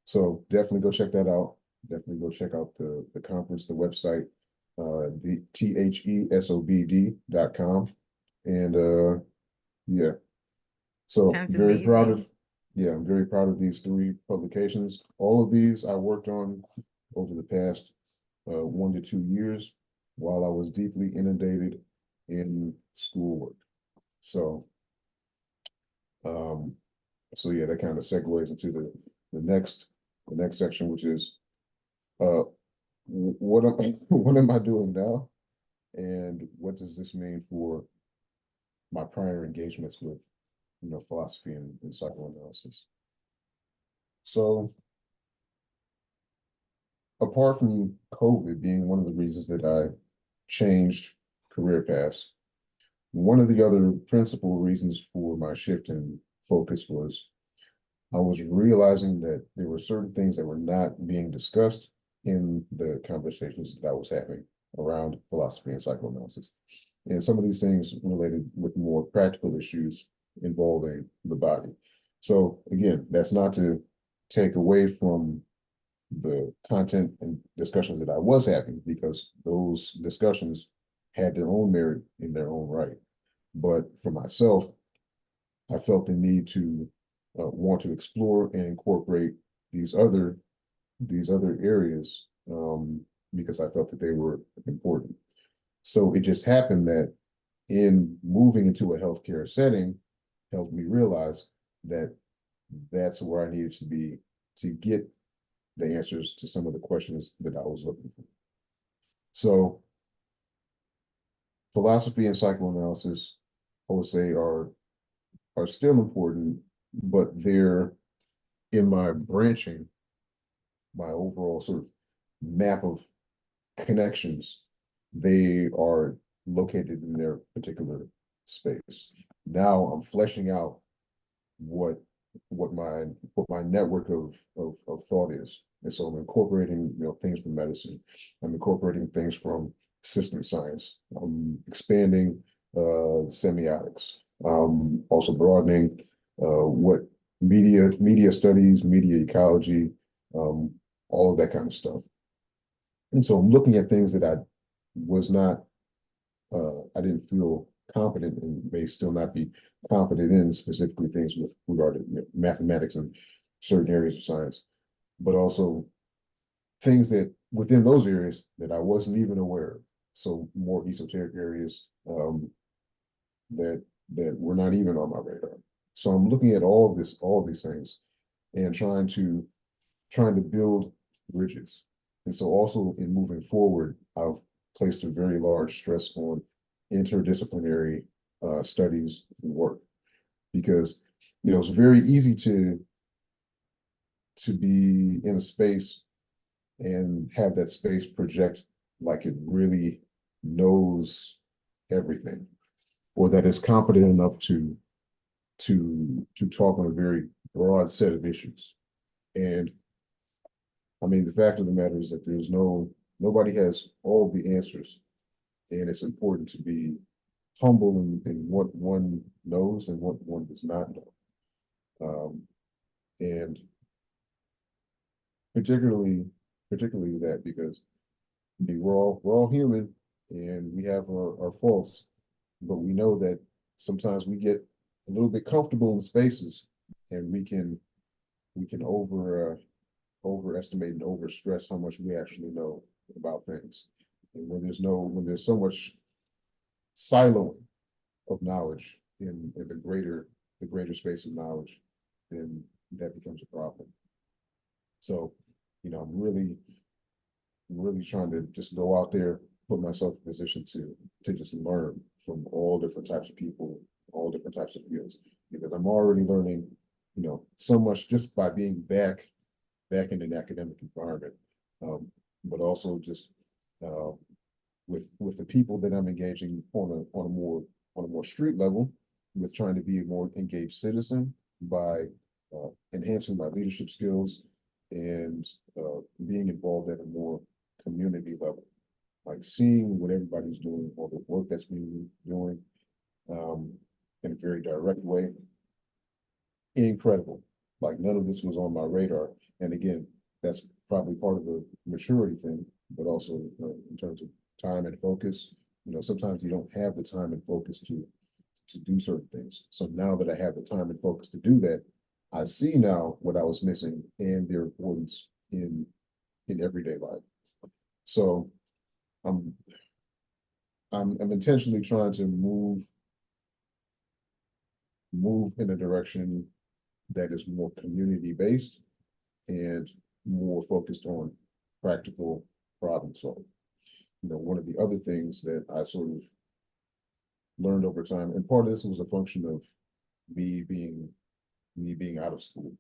So definitely go check that out. Definitely go check out the conference, the website, the thesobd.com. And yeah, so Sounds amazing. I'm very proud of these 3 publications. All of these I worked on over the past 1 to 2 years while I was deeply inundated in schoolwork. So, so yeah, that kind of segues into the next section, which is what am what am I doing now, and what does this mean for my prior engagements with philosophy and psychoanalysis. So apart from COVID being one of the reasons that I changed career paths, one of the other principal reasons for my shift in focus was I was realizing that there were certain things that were not being discussed in the conversations that I was having around philosophy and psychoanalysis. And some of these things related with more practical issues involving the body. So again, that's not to take away from the content and discussions that I was having, because those discussions had their own merit in their own right. But for myself, I felt the need to want to explore and incorporate these other areas, because I felt that they were important. So it just happened that in moving into a healthcare setting helped me realize that that's where I needed to be to get the answers to some of the questions that I was looking for. So philosophy and psychoanalysis, I would say, are still important, but they're in my branching, my overall sort of map of connections, they are located in their particular space. Now I'm fleshing out what my network of thought is. And so I'm incorporating things from medicine. I'm incorporating things from system science. I'm expanding semiotics. Also broadening what media studies, media ecology, all of that kind of stuff. And so I'm looking at things that I was not, I didn't feel competent and may still not be competent in, specifically things with regard to mathematics and certain areas of science, but also things that within those areas that I wasn't even aware of. So more esoteric areas that were not even on my radar. So I'm looking at all these things and trying to build bridges. And so also in moving forward, I've placed a very large stress on interdisciplinary studies and work, because it's very easy to be in a space and have that space project like it really knows everything, or that it's competent enough to talk on a very broad set of issues. And I mean, the fact of the matter is that there's no nobody has all the answers, and it's important to be humble in what one knows and what one does not know. And particularly that, because I mean, we're all human and we have our faults, but we know that sometimes we get a little bit comfortable in spaces, and we can overestimate and overstress how much we actually know about things. And when there's so much siloing of knowledge in the greater space of knowledge, then that becomes a problem. So, I'm really trying to just go out there, put myself in a position to just learn from all different types of people, all different types of fields, because I'm already learning, so much just by being back in an academic environment, but also just uh, with the people that I'm engaging on a more street level, with trying to be a more engaged citizen by enhancing my leadership skills and being involved at a more community level, like seeing what everybody's doing, all the work that's being doing in a very direct way. Incredible. Like none of this was on my radar. And again, that's probably part of the maturity thing, but also in terms of time and focus. Sometimes you don't have the time and focus to do certain things. So now that I have the time and focus to do that, I see now what I was missing and their importance in everyday life. So I'm I'm intentionally trying to move in a direction that is more community based and more focused on practical problem solving. One of the other things that I sort of learned over time, and part of this was a function of me being out of school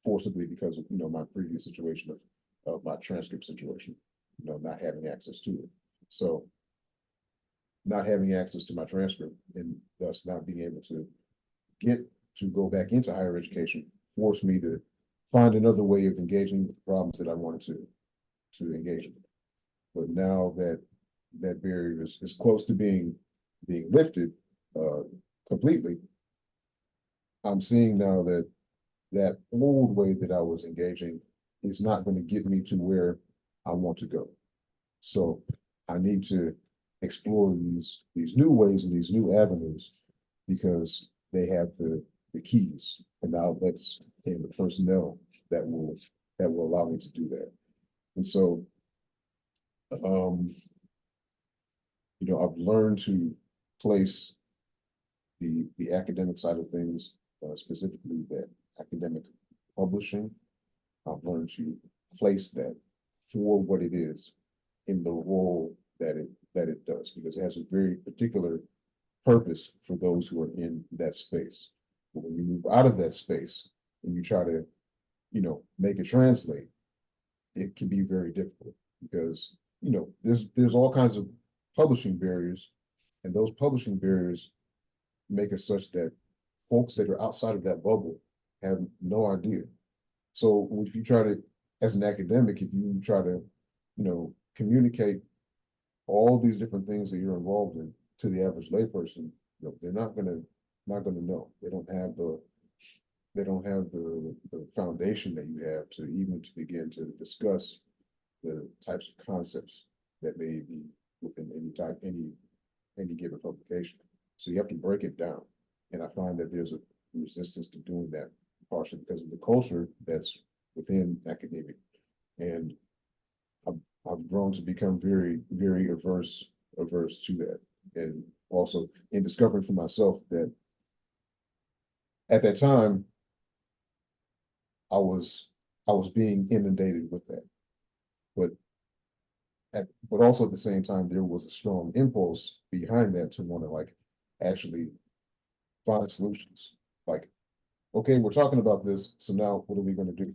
forcibly because of my previous situation of my transcript situation, not having access to it. So not having access to my transcript and thus not being able to get to go back into higher education forced me to find another way of engaging with the problems that I wanted to engage in. But now that that barrier is close to being lifted completely, I'm seeing now that that old way that I was engaging is not going to get me to where I want to go. So I need to explore these new ways and these new avenues because they have the keys and the outlets and the personnel that will allow me to do that. And so um, I've learned to place the academic side of things, specifically that academic publishing. I've learned to place that for what it is in the role that it does, because it has a very particular purpose for those who are in that space. But when you move out of that space and you try to, make it translate, it can be very difficult because, there's all kinds of publishing barriers, and those publishing barriers make it such that folks that are outside of that bubble have no idea. So if you try to, as an academic, if you try to, communicate all these different things that you're involved in to the average layperson, they're not gonna know. They don't have the foundation that you have to begin to discuss the types of concepts that may be within any given publication. So you have to break it down. And I find that there's a resistance to doing that, partially because of the culture that's within academia. And I've grown to become very, very averse to that. And also in discovering for myself that at that time I was being inundated with that. But but also at the same time, there was a strong impulse behind that to want to like actually find solutions. Like, okay, we're talking about this, so now what are we going to do?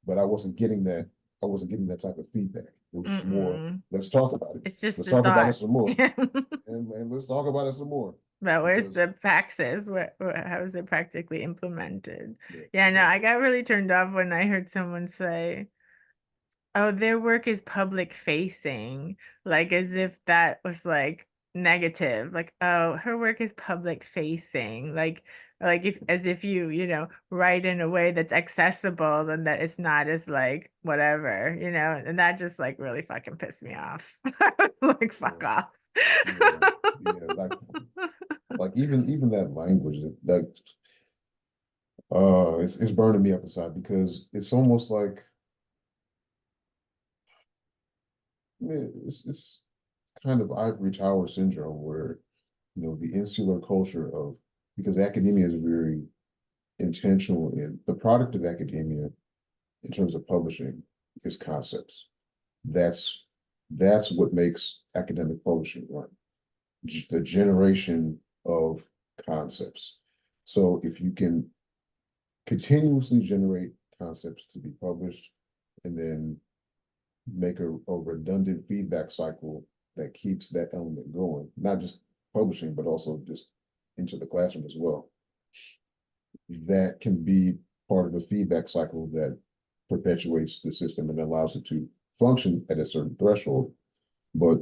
But I wasn't getting that. I wasn't getting that type of feedback. It was just more, Mm-mm. let's talk about it. It's just Let's the talk about it some thoughts. more. Yeah. And let's talk about it some more. But where's Because the praxis? How is it practically implemented? yeah, Yeah, no, because I got really turned off when I heard someone say, Oh, their work is public facing, like as if that was like negative. Like, oh, her work is public facing. Like if as if you write in a way that's accessible, then that it's not as like whatever. And that just like really fucking pissed me off. Like, fuck Yeah, off. yeah, yeah. Like even that language that it's burning me up inside because it's almost like it's kind of ivory tower syndrome where the insular culture of because academia is very intentional in the product of academia in terms of publishing is concepts. That's that's what makes academic publishing run. The generation of concepts. So if you can continuously generate concepts to be published and then make a redundant feedback cycle that keeps that element going, not just publishing, but also just into the classroom as well. That can be part of a feedback cycle that perpetuates the system and allows it to function at a certain threshold. But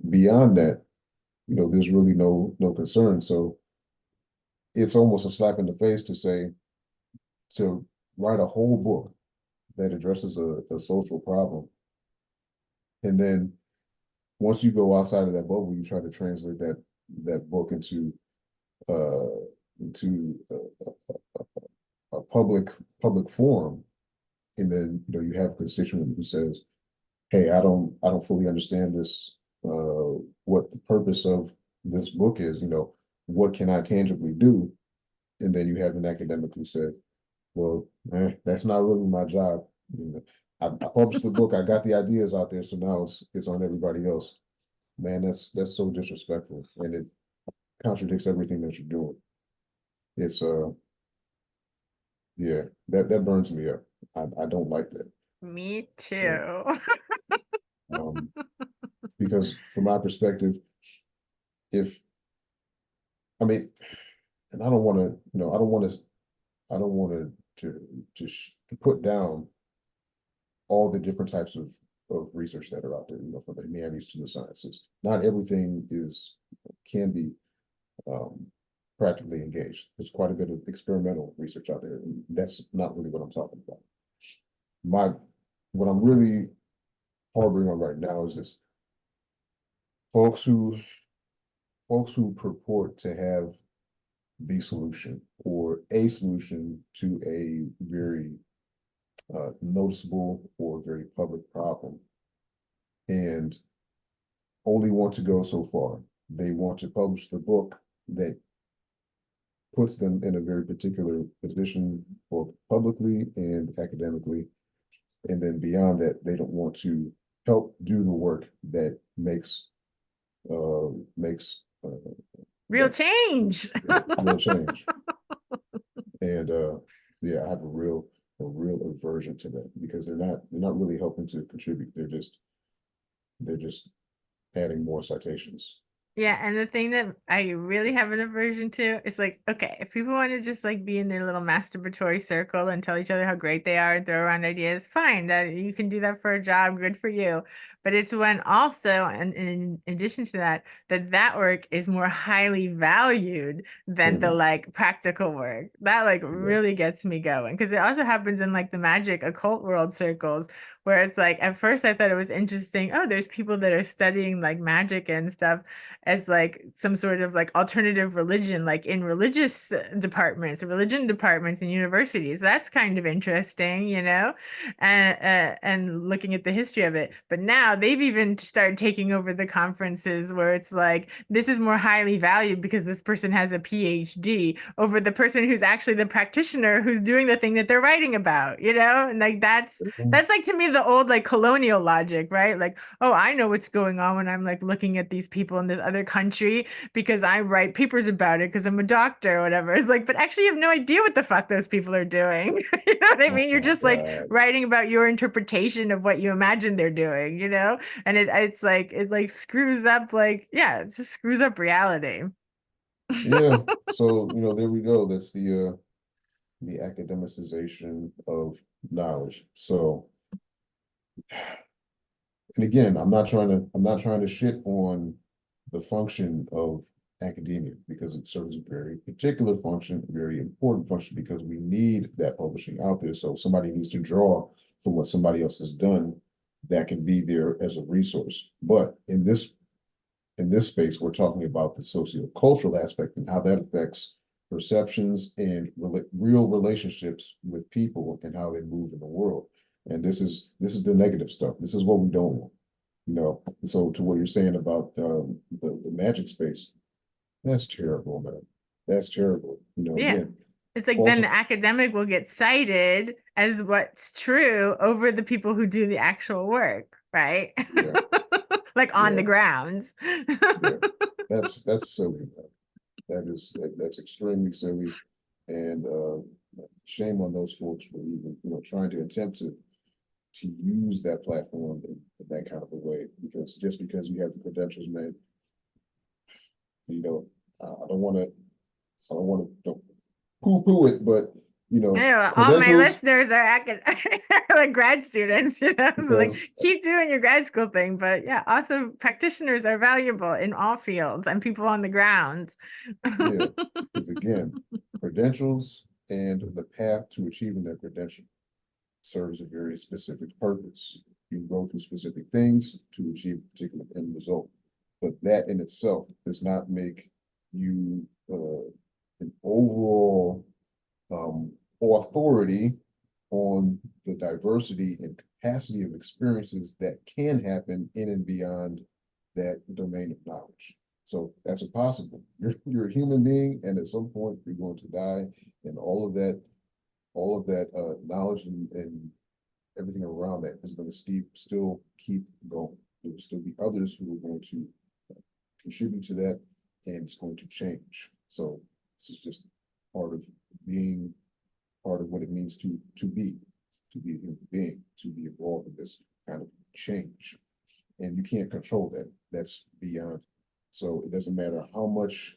beyond that, there's really no concern. So it's almost a slap in the face to say to write a whole book that addresses a social problem. And then once you go outside of that bubble, you try to translate that book uh into a public forum. And then you have a constituent who says, hey, I don't fully understand this, what the purpose of this book is, what can I tangibly do? And then you have an academic who said, well, that's not really my job. I published the book, I got the ideas out there, so now it's on everybody else. Man, that's so disrespectful, and it contradicts everything that you're doing. It's yeah, that burns me up. I don't like that. Me So too. um, because from my perspective, if I mean, and I don't want to, I don't want to put down all the different types of research that are out there, from the humanities to the sciences. Not everything can be um, practically engaged. There's quite a bit of experimental research out there, and that's not really what I'm talking about. My what I'm really harboring on right now is this folks who folks who purport to have the solution or a solution to a very noticeable or very public problem and only want to go so far. They want to publish the book that puts them in a very particular position, both publicly and academically. And then beyond that, they don't want to help do the work that makes Real that change. real change. And yeah, I have a real aversion to that because they're not really helping to contribute. They're just adding more citations. Yeah, and the thing that I really have an aversion to is like, okay, if people want to just like be in their little masturbatory circle and tell each other how great they are and throw around ideas, fine, that you can do that for a job, good for you. But it's when also, and in addition to that, that work is more highly valued than the Mhm. like practical work. That like Yeah. really gets me going because it also happens in like the magic occult world circles where it's like at first I thought it was interesting. Oh, there's people that are studying like magic and stuff as like some sort of like alternative religion, like in religious departments, religion departments in universities. That's kind of interesting. And looking at the history of it. But now they've even started taking over the conferences where it's like this is more highly valued because this person has a PhD over the person who's actually the practitioner who's doing the thing that they're writing about. And like that's like to me the old like colonial logic, right? Like, oh, I know what's going on when I'm like looking at these people in this other country because I write papers about it because I'm a doctor or whatever. It's like, but actually you have no idea what the fuck those people are doing. You know what I Oh mean? You're my just like God. writing about your interpretation of what you imagine they're doing. And it screws up like, yeah, it just screws up reality. Yeah. So, there we go. That's the academicization of knowledge. So And again, I'm not trying to shit on the function of academia because it serves a very particular function, a very important function because we need that publishing out there. So somebody needs to draw from what somebody else has done that can be there as a resource. But in this space, we're talking about the sociocultural aspect and how that affects perceptions and real relationships with people and how they move in the world. And this is the negative stuff. This is what we don't want, you know. So to what you're saying about the magic space, that's terrible, man. That's terrible. You know, Yeah. again, It's like then false. the academic will get cited as what's true over the people who do the actual work, right? Yeah, Like on the yeah, grounds. yeah. That's silly, man. That's extremely silly, and shame on those folks for even trying to attempt to use that platform in that kind of a way. Because just because you have the credentials, man, you know, I don't want to poo-poo it, but All my credentials listeners are like grad students, so like because keep doing your grad school thing. But yeah, also practitioners are valuable in all fields and people on the ground. yeah, because again, credentials and the path to achieving that credential serves a very specific purpose. You go through specific things to achieve a particular end result. But that in itself does not make you an overall authority on the diversity and capacity of experiences that can happen in and beyond that domain of knowledge. So that's impossible. You're a human being, and at some point you're going to die, and all of that knowledge and everything around that is going to still keep going. There will still be others who are going to contribute to that, and it's going to change. So this is just part of being part of what it means to be a human being, to be involved in this kind of change. And you can't control that. That's beyond. So it doesn't matter how much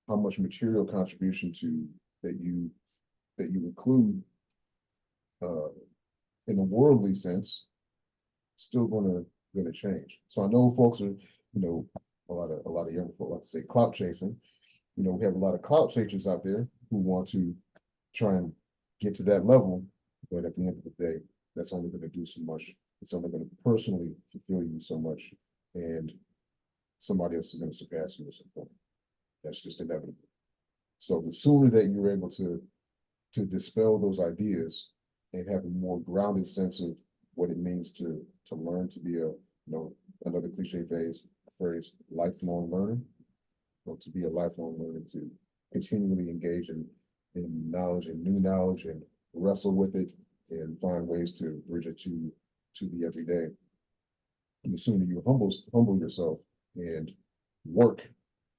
material contribution to that you include uh, in a worldly sense, still gonna change. So I know folks are, a lot of young folks like to say clout chasing. We have a lot of clout chasers out there who want to try and get to that level, but at the end of the day, that's only going to do so much. It's only going to personally fulfill you so much, and somebody else is going to surpass you at some point. That's just inevitable. So the sooner that you're able to dispel those ideas and have a more grounded sense of what it means to learn to be another cliche phrase, lifelong learner, or to be a lifelong learner, to continually engage in knowledge and new knowledge and wrestle with it and find ways to bridge it to the everyday. And the sooner you humble yourself and work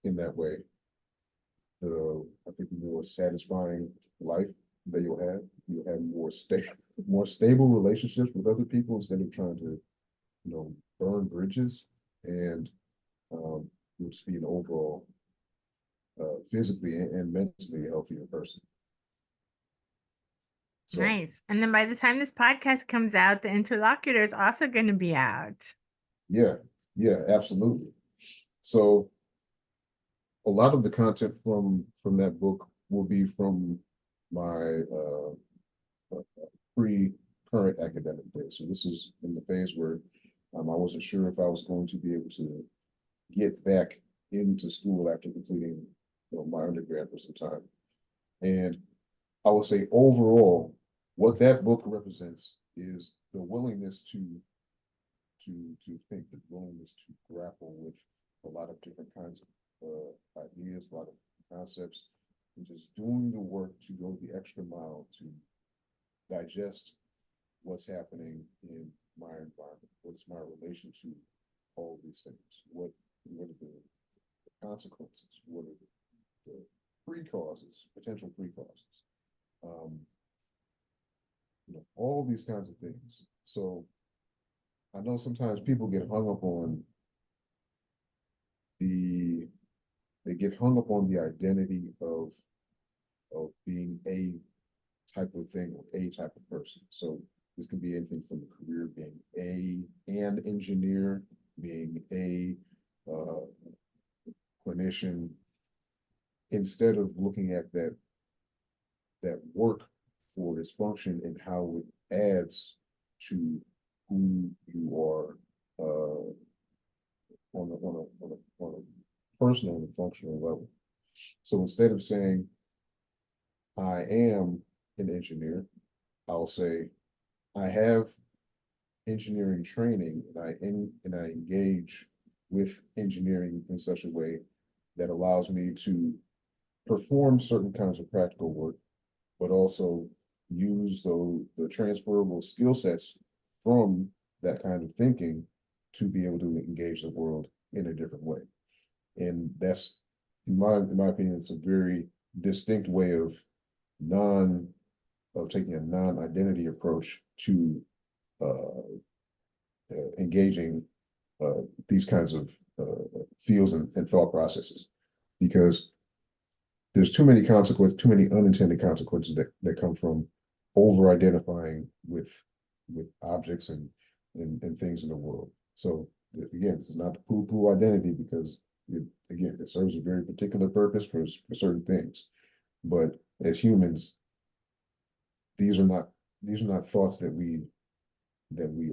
in that way, I think the more satisfying life that you'll have more stable relationships with other people instead of trying to, burn bridges, and you'll just be an overall physically and mentally healthier person. So Nice. And then by the time this podcast comes out, the interlocutor is also going to be out. yeah, yeah, absolutely. So a lot of the content from that book will be from my pre-current academic days. So this is in the phase where I wasn't sure if I was going to be able to get back into school after completing my undergrad for some time. And I will say overall, what that book represents is the willingness to think, the willingness to grapple with a lot of different kinds of ideas, a lot of concepts, and just doing the work to go the extra mile to digest what's happening in my environment. What's my relation to all of these things? What are the consequences? What are the pre-causes, potential pre-causes? All these kinds of things. So I know sometimes people get hung up on the they get hung up on the identity of being a type of thing or a type of person. So This can be anything from a career being an engineer, being a clinician, instead of looking at that work for its function and how it adds to who you are on a personal and functional level. So instead of saying I am an engineer, I'll say I have engineering training and I engage with engineering in such a way that allows me to perform certain kinds of practical work, but also use the transferable skill sets from that kind of thinking to be able to engage the world in a different way. And that's, in my opinion, it's a very distinct way of taking a non-identity approach to engaging these kinds of fields and thought processes, because there's too many consequences, too many unintended consequences that come from over identifying with objects and things in the world. So again, this is not to poo-poo identity, because it serves a very particular purpose for certain things. But as humans, these are not thoughts that we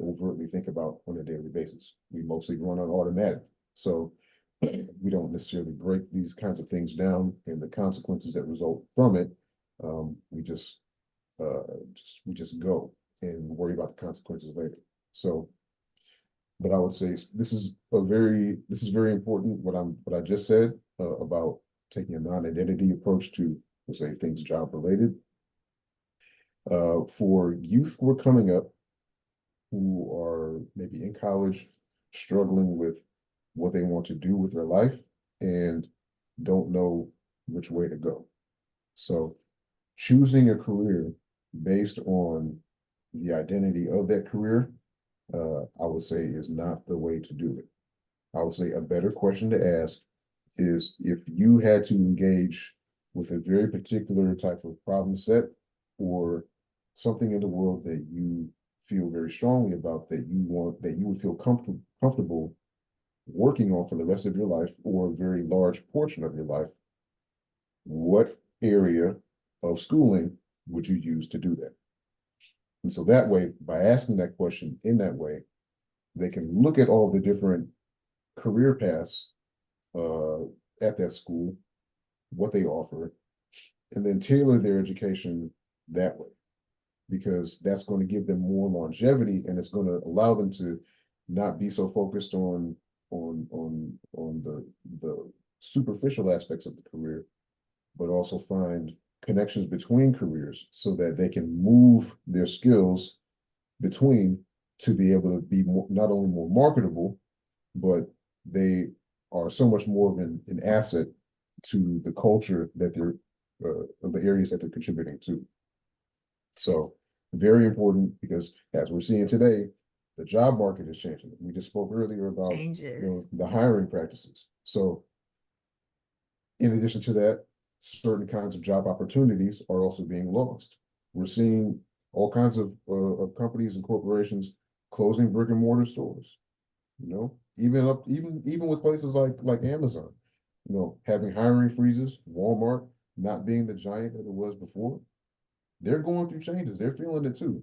overtly think about on a daily basis. We mostly run on automatic. So we don't necessarily break these kinds of things down and the consequences that result from it. We just go and worry about the consequences later. So, but I would say this is very important. What I just said about taking a non-identity approach to, let's say, things job related. For youth who are coming up, who are maybe in college, struggling with what they want to do with their life and don't know which way to go. So choosing a career based on the identity of that career, I would say, is not the way to do it. I would say a better question to ask is, if you had to engage with a very particular type of problem set or something in the world that you feel very strongly about, that you would feel comfortable working on for the rest of your life or a very large portion of your life, what area of schooling would you use to do that? And so that way, by asking that question in that way, they can look at all the different career paths at that school, what they offer, and then tailor their education that way, because that's going to give them more longevity, and it's going to allow them to not be so focused on the superficial aspects of the career, but also find connections between careers so that they can move their skills between to be able to be not only more marketable, but they are so much more of an asset to the culture that they're of the areas that they're contributing to. So very important, because as we're seeing today, the job market is changing. We just spoke earlier about Changes. the hiring practices. So in addition to that, certain kinds of job opportunities are also being lost. We're seeing all kinds of companies and corporations closing brick and mortar stores. Even with places like Amazon, having hiring freezes. Walmart not being the giant that it was before. They're going through changes. They're feeling it too.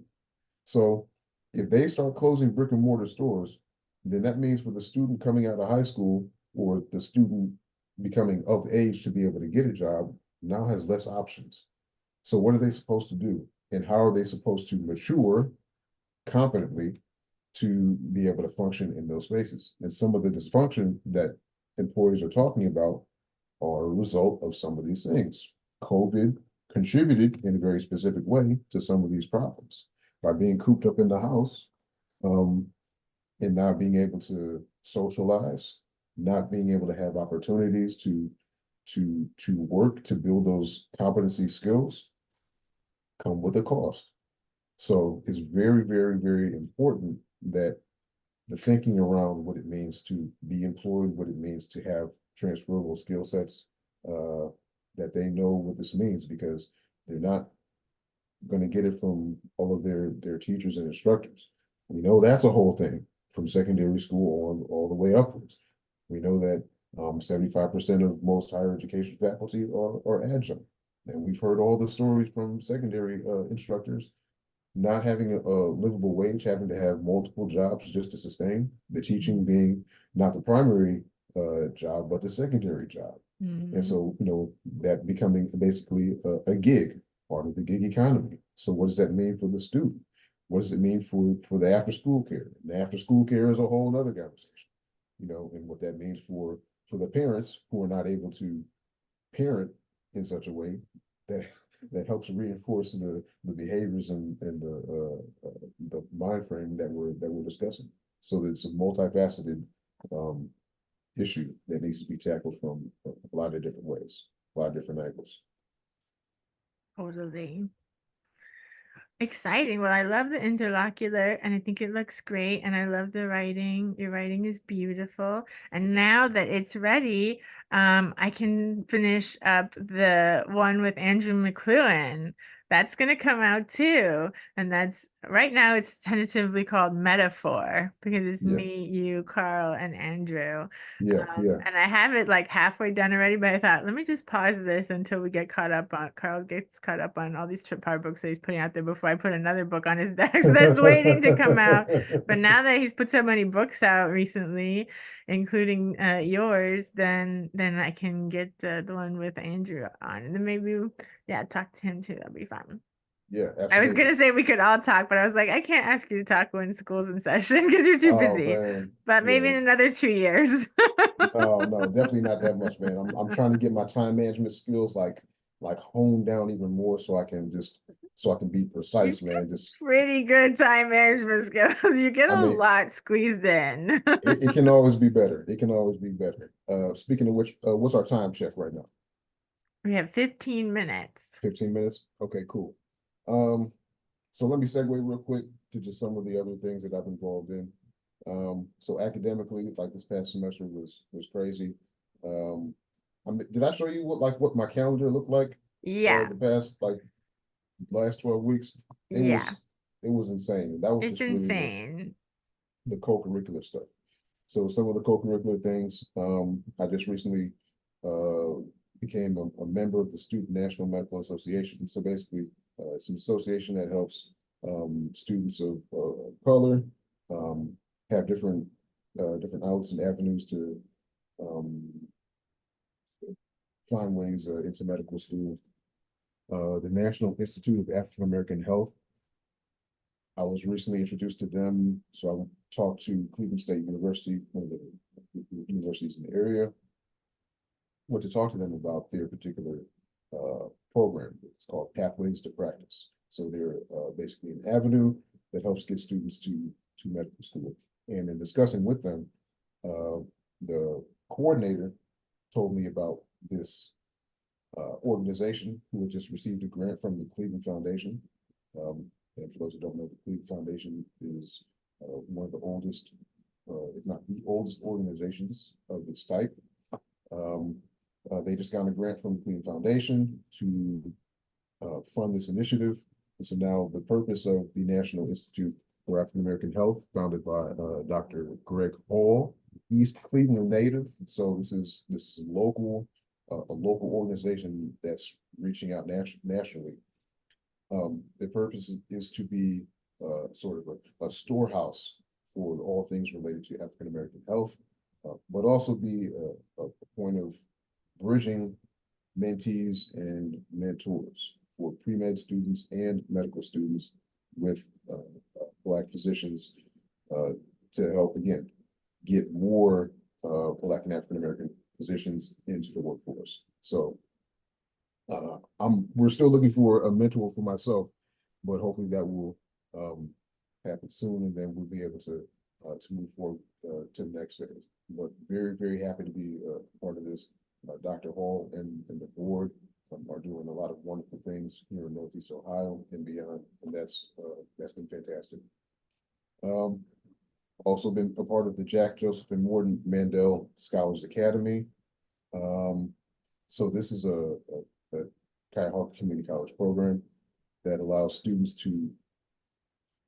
So if they start closing brick and mortar stores, then that means for the student coming out of high school, or the student becoming of age to be able to get a job, now has less options. So what are they supposed to do? And how are they supposed to mature competently to be able to function in those spaces? And some of the dysfunction that employers are talking about are a result of some of these things. COVID contributed in a very specific way to some of these problems by being cooped up in the house, and not being able to socialize, not being able to have opportunities to work, to build those competency skills, come with a cost. So it's very, very, very important that the thinking around what it means to be employed, what it means to have transferable skill sets, that they know what this means, because they're not going to get it from all of their teachers and instructors. We know that's a whole thing from secondary school on all the way upwards. We know that 75% of most higher education faculty are adjunct. And we've heard all the stories from secondary instructors not having a livable wage, having to have multiple jobs just to sustain, the teaching being not the primary job, but the secondary job. And Mhm. so, that becoming basically a gig, part of the gig economy. So what does that mean for the student? What does it mean for the after school care? And the after school care is a whole other conversation, and what that means for the parents who are not able to parent in such a way that that helps reinforce the behaviors and the mind frame that we're discussing. So it's a multifaceted um, issue that needs to be tackled from a lot of different ways, a lot of different angles. Totally. Exciting. Well, I love the interlocutor and I think it looks great. And I love the writing. Your writing is beautiful. And now that it's ready, I can finish up the one with Andrew McLuhan. That's going to come out too. And that's right now, it's tentatively called Metaphor because it's Yeah, me, you, Carl, and Andrew. yeah, yeah. And I have it like halfway done already, but I thought, let me just pause this until we get caught up on Carl gets caught up on all these trip hard books that he's putting out there before I put another book on his desk that's waiting to come out. But now that he's put so many books out recently, including yours, then I can get the one with Andrew on, and then maybe yeah, talk to him too. That'll be fun. Yeah, I was absolutely. gonna say we could all talk, but I was like, I can't ask you to talk when school's in session because you're too Oh busy. man, But maybe yeah. in another 2 years. No, no, definitely not that much, man. I'm trying to get my time management skills like honed down even more so I can be You've precise, got man. Just pretty good time management skills. You get I a mean, lot squeezed in. it can always be better. It can always be better. Speaking of which, what's our time check right now? We have 15 minutes. 15 minutes? Okay, cool. Um, so let me segue real quick to just some of the other things that I've involved in. So academically, like this past semester was crazy. Um, did I show you what my calendar looked like Yeah, the past last 12 weeks? It yeah. was it was insane. That was It's just really insane. the co-curricular stuff. So some of the co-curricular things, I just recently uh, became a member of the Student National Medical Association. So basically, it's an association that helps students of color um, have different outlets and avenues to um, find ways into medical school. The National Institute of African American Health. I was recently introduced to them, so I talked to Cleveland State University, one of the universities in the area, went to talk to them about their particular program. It's called Pathways to Practice. So they're basically an avenue that helps get students to medical school. And in discussing with them, the coordinator told me about this organization who had just received a grant from the Cleveland Foundation. And for those who don't know, the Cleveland Foundation is one of the oldest, if not the oldest organizations of its type. Um, they just got a grant from the Cleveland Foundation to fund this initiative. And so now the purpose of the National Institute for African American Health, founded by Dr. Greg Hall, East Cleveland native. So this is a local organization that's reaching out nationally. The purpose is to be sort of a storehouse for all things related to African American health, but also be a point of bridging mentees and mentors for pre-med students and medical students with Black physicians uh, to help, again, get more Black and African American physicians into the workforce. So we're still looking for a mentor for myself, but hopefully that will happen soon, and then we'll be able to move forward to the next phase. But very, very happy to be part of this. Dr. Hall and the board are doing a lot of wonderful things here in Northeast Ohio and beyond, and that's been fantastic. Um, Also been a part of the Jack Joseph and Morton Mandel Scholars Academy. So this is a Cuyahoga Community College program that allows students to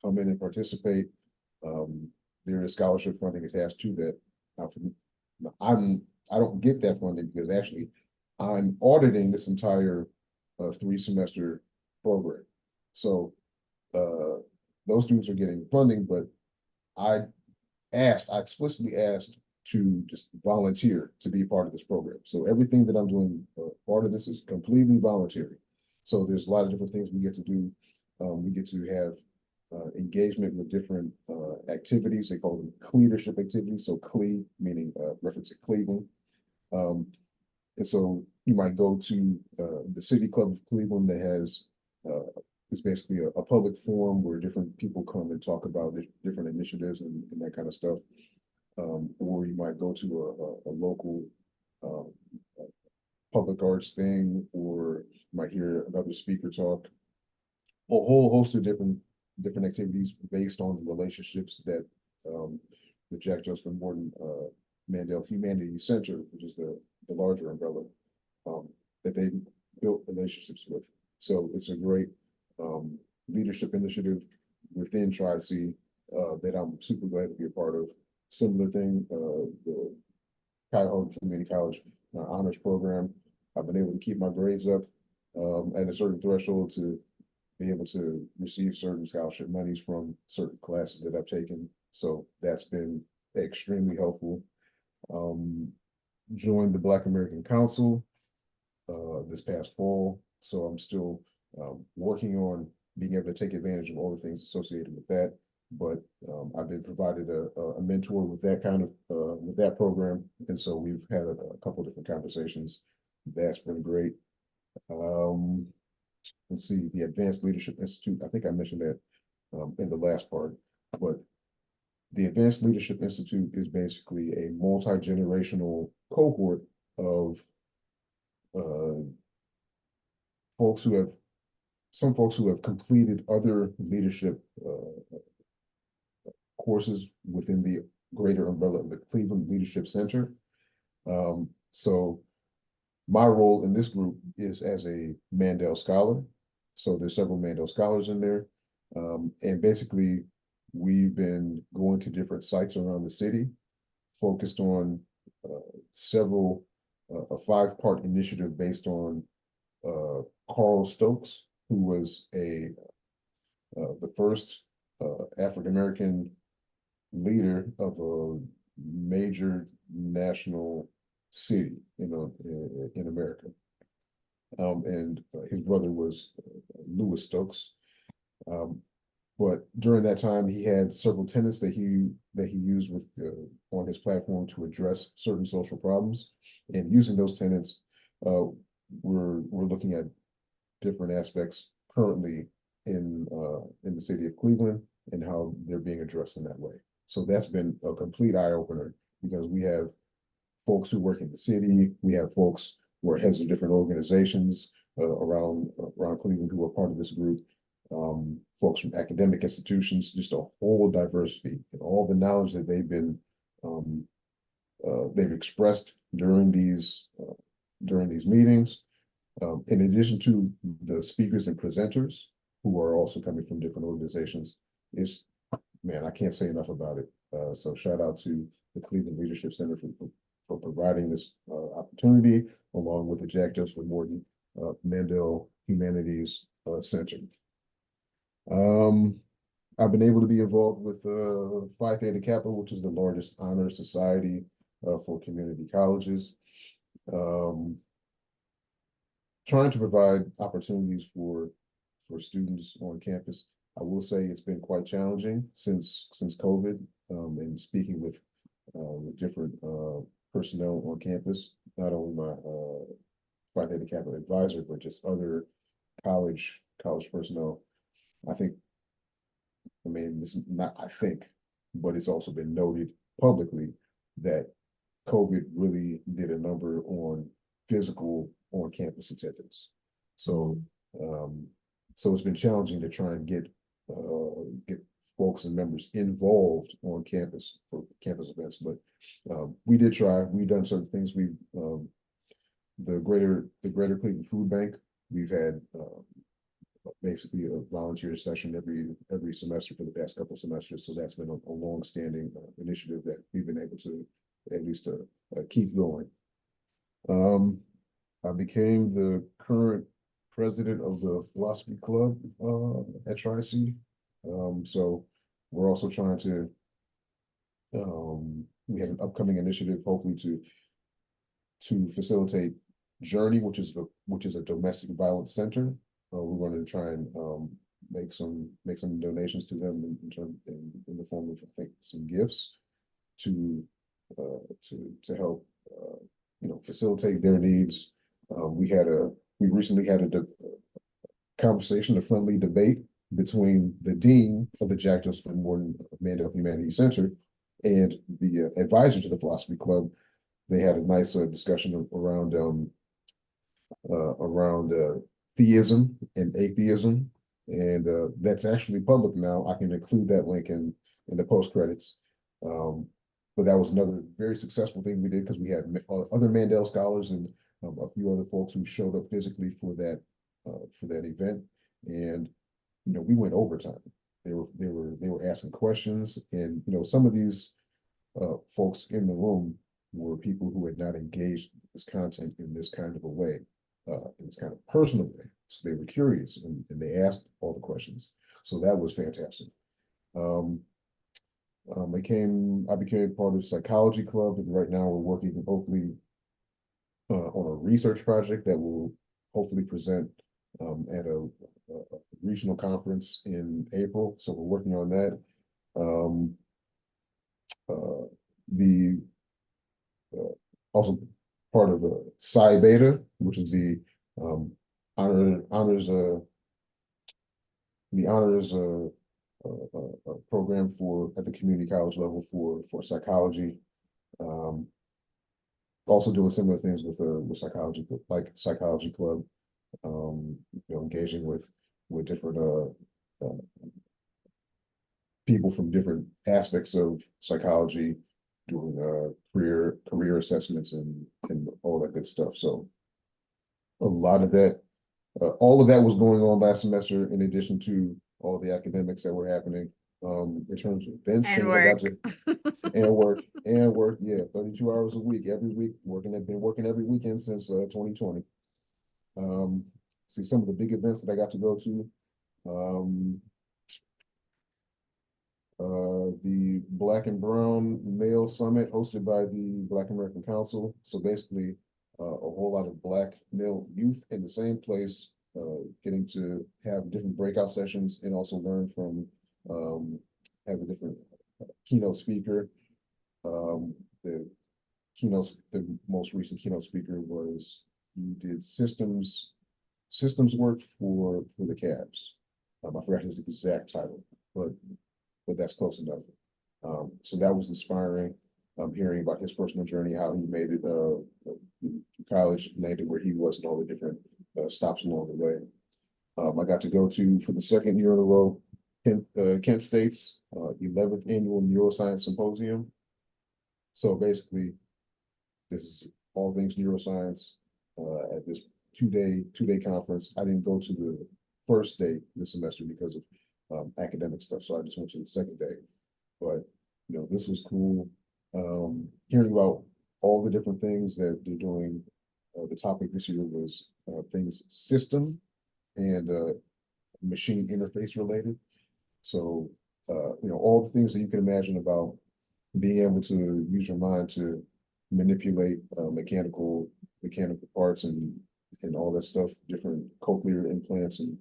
come in and participate. There is scholarship funding attached to that. Now, I don't get that funding because actually I'm auditing this entire 3-semester program. So those students are getting funding, but I I explicitly asked to just volunteer to be part of this program. So everything that I'm doing, part of this is completely voluntary. So there's a lot of different things we get to do. We get to have engagement with different activities. They call them leadership activities. So CLE, meaning reference to Cleveland. And so you might go to the City Club of Cleveland that has it's basically a public forum where different people come and talk about different initiatives and that kind of stuff. Or you might go to a local public arts thing, or you might hear another speaker talk. A whole host of different activities based on the relationships that the Jack Joseph Morton Mandel Humanities Center, which is the larger umbrella, that they built relationships with. So it's a great leadership initiative within Tri-C that I'm super glad to be a part of. Similar thing, the Cuyahoga Community College honors program. I've been able to keep my grades up at a certain threshold to be able to receive certain scholarship monies from certain classes that I've taken. So that's been extremely helpful. Joined the Black American Council this past fall. So I'm still working on being able to take advantage of all the things associated with that. But I've been provided a mentor with that kind of with that program, and so we've had a couple different conversations. That's been great. Let's see, the Advanced Leadership Institute. I think I mentioned that in the last part, but the Advanced Leadership Institute is basically a multi-generational cohort of folks who have some folks who have completed other leadership courses within the greater umbrella of the Cleveland Leadership Center. So my role in this group is as a Mandel Scholar. So there's several Mandel Scholars in there. And basically, we've been going to different sites around the city, focused on several, a 5-part initiative based on Carl Stokes, who was the first African-American leader of a major national city in America. And his brother was Lewis Stokes. But during that time, he had several tenets that he used with on his platform to address certain social problems. And using those tenets, we're looking at different aspects currently in the city of Cleveland and how they're being addressed in that way. So that's been a complete eye opener because we have folks who work in the city, we have folks who are heads of different organizations around Cleveland who are part of this group, folks from academic institutions, just a whole diversity and all the knowledge that they've expressed during these meetings. In addition to the speakers and presenters who are also coming from different organizations, man, I can't say enough about it. So shout out to the Cleveland Leadership Center for providing this opportunity, along with the Jack Joseph Morton Mandel Humanities Center. I've been able to be involved with Phi Theta Kappa, which is the largest honor society for community colleges. Trying to provide opportunities for students on campus. I will say it's been quite challenging since COVID, and speaking with different personnel on campus, not only my Phi Theta Kappa advisor, but just other college personnel. I mean, this is not, I think, but it's also been noted publicly that COVID really did a number on physical on-campus attendance. So, so it's been challenging to try and get folks and members involved on campus for campus events. But we did try. We've done certain things. We the Greater Cleveland Food Bank. We've had basically a volunteer session every semester for the past couple of semesters. So that's been a long-standing initiative that we've been able to at least keep going. I became the current president of the philosophy club at Tri-C. So we're also trying to we have an upcoming initiative, hopefully to facilitate Journey, which is a domestic violence center. We're going to try and make some donations to them in the form of, I think, some gifts to help facilitate their needs. We recently had a conversation, a friendly debate between the dean of the Jack Joseph Morton Mandel Humanities Center and the advisor to the philosophy club. They had a nice discussion around theism and atheism, and that's actually public now. I can include that link in the post credits. But that was another very successful thing we did because we had other Mandel scholars and a few other folks who showed up physically for that event, and we went overtime. They were asking questions, and some of these folks in the room were people who had not engaged with this content in this kind of a way, in this kind of personal way. So they were curious and they asked all the questions. So that was fantastic. I became part of Psychology Club, and right now we're working hopefully on a research project that will hopefully present at a regional conference in April. So we're working on that. The Also part of Psi Beta, which is the honors program at the community college level for psychology. Also doing similar things with psychology, like Psychology Club. Engaging with different people from different aspects of psychology, doing career assessments and all that good stuff. So a lot of that, all of that was going on last semester, in addition to all the academics that were happening. In terms of events, And things I got work. to work. Yeah, 32 hours a week, every week, been working every weekend since 2020. See some of the big events that I got to go to. The Black and Brown Male Summit hosted by the Black American Council. So basically, a whole lot of Black male youth in the same place, getting to have different breakout sessions and also learn from, have a different keynote speaker. The most recent keynote speaker he did systems work for the Cavs. I forgot his exact title, but that's close enough. So that was inspiring. Hearing about his personal journey, how he made it college, landed where he was, and all the different stops along the way. I got to go to, for the second year in a row, Kent State's 11th annual neuroscience symposium. So basically, this is all things neuroscience at this two-day conference. I didn't go to the first day this semester because of academic stuff, so I just went to the second day. But this was cool. Hearing about all the different things that they're doing. The topic this year was things system and machine interface related. So all the things that you can imagine about being able to use your mind to manipulate mechanical parts and all that stuff, different cochlear implants and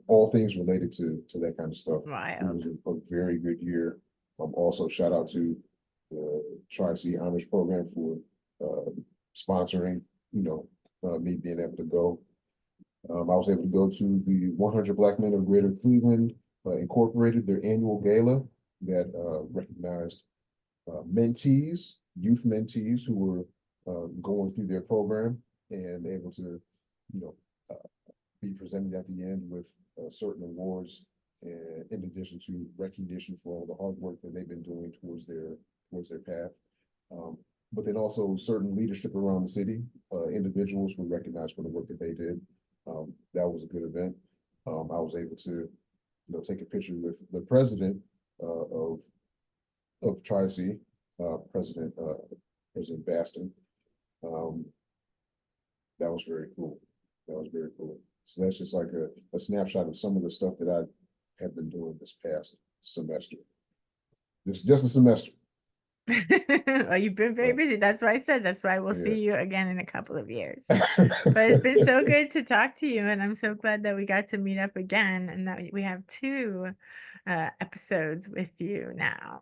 all things related to that kind of stuff. It was Wild. a very good year. Also shout out to the Tri-C Honors Program for sponsoring, me being able to go. I was able to go to the 100 Black Men of Greater Cleveland Incorporated, their annual gala that recognized youth mentees who were going through their program and able to, be presented at the end with certain awards, in addition to recognition for all the hard work that they've been doing towards their path. But then also certain leadership around the city, individuals were recognized for the work that they did. That was a good event. I was able to, take a picture with the president of Tri-C, President Baston. Um, that was very cool. That was very cool. So that's just like a snapshot of some of the stuff that I have been doing this past semester. This just a semester. Well, you've been very But busy. That's why I said that's why we'll yeah. see you again in a couple of years. But it's been so good to talk to you, and I'm so glad that we got to meet up again and that we have two episodes with you now.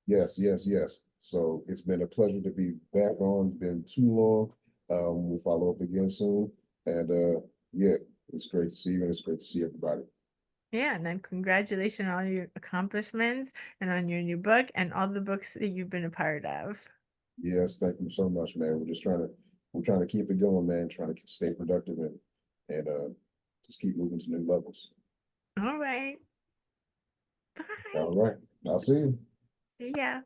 Yes, yes, yes. So it's been a pleasure to be back on. It's been too long. We'll follow up again soon. And yeah, it's great to see you and it's great to see everybody. Yeah, and then congratulations on all your accomplishments and on your new book and all the books that you've been a part of. Yes, thank you so much, man. We're trying to keep it going, man, trying to stay productive and just keep moving to new levels. All right. Bye. All right. I'll see you. See ya.